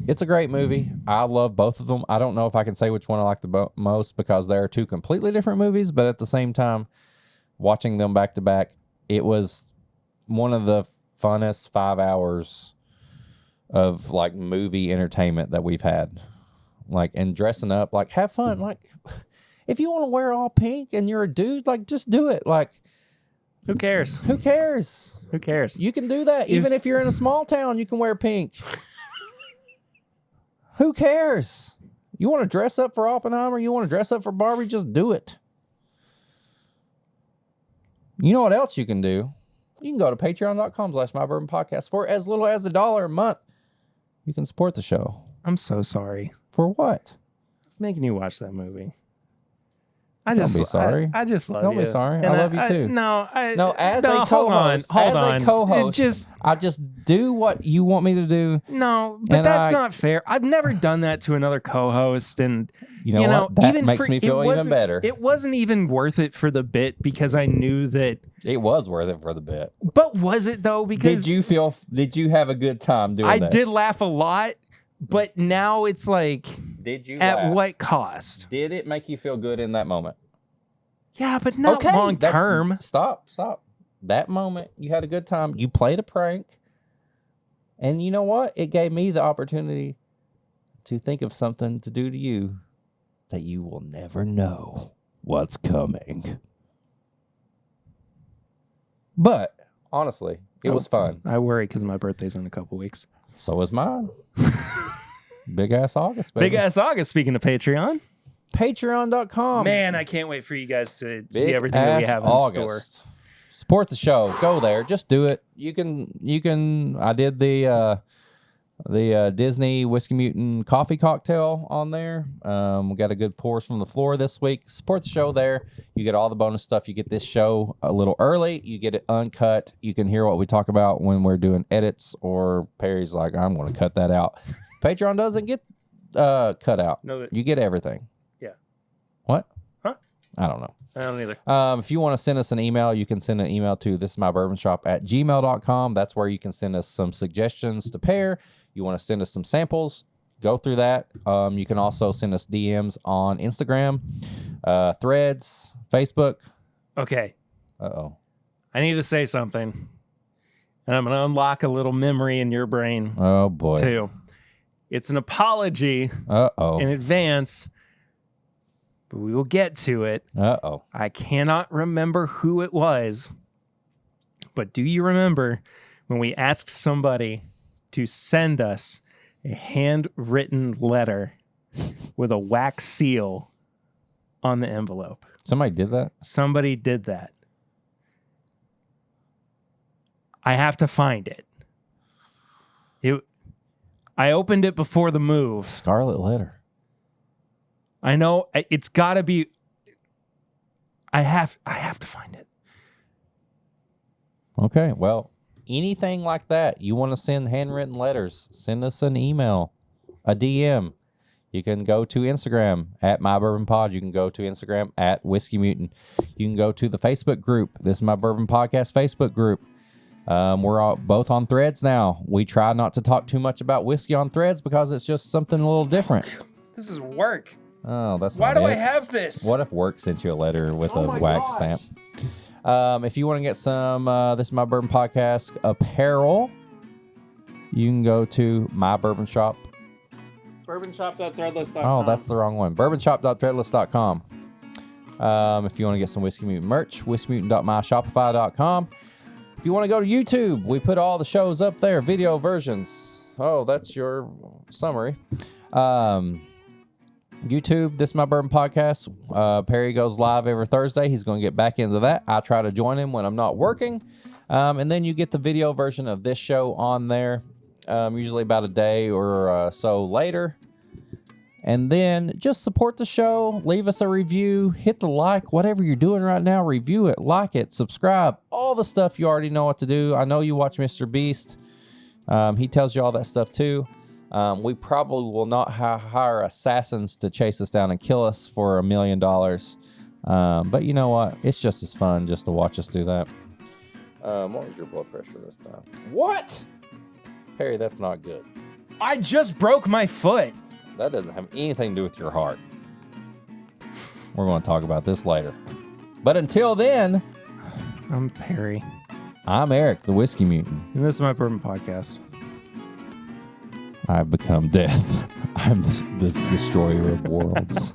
It's a great movie. I love both of them. I don't know if I can say which one I like the most because they are two completely different movies, but at the same time, watching them back to back, it was one of the funnest 5 hours of like movie entertainment that we've had. Like, and dressing up, like have fun. Like, if you want to wear all pink and you're a dude, like just do it. Like, who cares? Who cares? Who cares? You can do that. Even if you're in a small town, you can wear pink. Who cares? You want to dress up for Oppenheimer? You want to dress up for Barbie? Just do it. You know what else you can do? You can go to patreon.com/mybourbonpodcast for as little as $1 a month. You can support the show. I'm so sorry. For what? Making you watch that movie. Don't be sorry. I just love Don't you. be sorry. And I love you too. As a co-host, I just do what you want me to do. No, but that's not fair. I've never done that to another co-host, and you know what? That makes me feel even better. It wasn't even worth it for the bit because I knew that it was worth it for the bit. But was it though? Because did you have a good time doing that? I did laugh a lot, but now it's like, did you at laugh? What cost? Did it make you feel good in that moment? Yeah, but not long term. Stop. That moment, you had a good time. You played a prank. And you know what? It gave me the opportunity to think of something to do to you that you will never know what's coming. But honestly, it was fun. I worry because my birthday's in a couple weeks. So is mine. Big ass August, baby. Big ass August, speaking of Patreon. Patreon.com. Man, I can't wait for you guys to see everything that we have in store. Support the show. Go there. Just do it. You can. I did the Disney Whiskey Mutant coffee cocktail on there. We got a good pours from the floor this week. Support the show there. You get all the bonus stuff. You get this show a little early. You get it uncut. You can hear what we talk about when we're doing edits, or Perry's like, I'm going to cut that out. Patreon doesn't get cut out. No, you get everything. Yeah. What? Huh? I don't know. I don't either. If you want to send us an email, you can send an email to thisismybourbonshop@gmail.com. That's where you can send us some suggestions to pair. You want to send us some samples, go through that. You can also send us DMs on Instagram, Threads, Facebook. Okay. Uh-oh. I need to say something. And I'm going to unlock a little memory in your brain. Oh, boy. Too. It's an apology in advance, but we will get to it. Uh-oh. I cannot remember who it was, but do you remember when we asked somebody to send us a handwritten letter with a wax seal on the envelope? Somebody did that? Somebody did that. I have to find it. I opened it before the move. Scarlet letter. I know it's got to be. I have to find it. Okay, well, anything like that, you want to send handwritten letters, send us an email, a DM. You can go to Instagram at My Bourbon Pod. You can go to Instagram at Whiskey Mutant. You can go to the Facebook group. This is My Bourbon Podcast Facebook group. We're all both on Threads now. We try not to talk too much about whiskey on Threads because it's just something a little different. This is work. Oh, that's Why not do it. I have this? What if work sent you a letter with a wax stamp? If you want to get some This is My Bourbon Podcast apparel, you can go to My Bourbon Shop. Bourbonshop.threadless.com. Oh, that's the wrong one. Bourbonshop.threadless.com. If you want to get some Whiskey Mutant merch, whiskeymutant.myshopify.com. If you want to go to YouTube, we put all the shows up there, video versions. Oh, that's your summary. YouTube, This is My Bourbon Podcast. Perry goes live every Thursday. He's going to get back into that. I try to join him when I'm not working. And then you get the video version of this show on there, usually about a day or so later. And then just support the show. Leave us a review. Hit the like. Whatever you're doing right now, review it, like it, subscribe. All the stuff you already know what to do. I know you watch Mr. Beast. He tells you all that stuff too. We probably will not hire assassins to chase us down and kill us for $1 million. But you know what? It's just as fun just to watch us do that. What was your blood pressure this time? What? Perry, that's not good. I just broke my foot. That doesn't have anything to do with your heart. We're going to talk about this later. But until then, I'm Perry. I'm Eric, the Whiskey Mutant. And this is My Bourbon Podcast. I've become death. I'm the destroyer of worlds.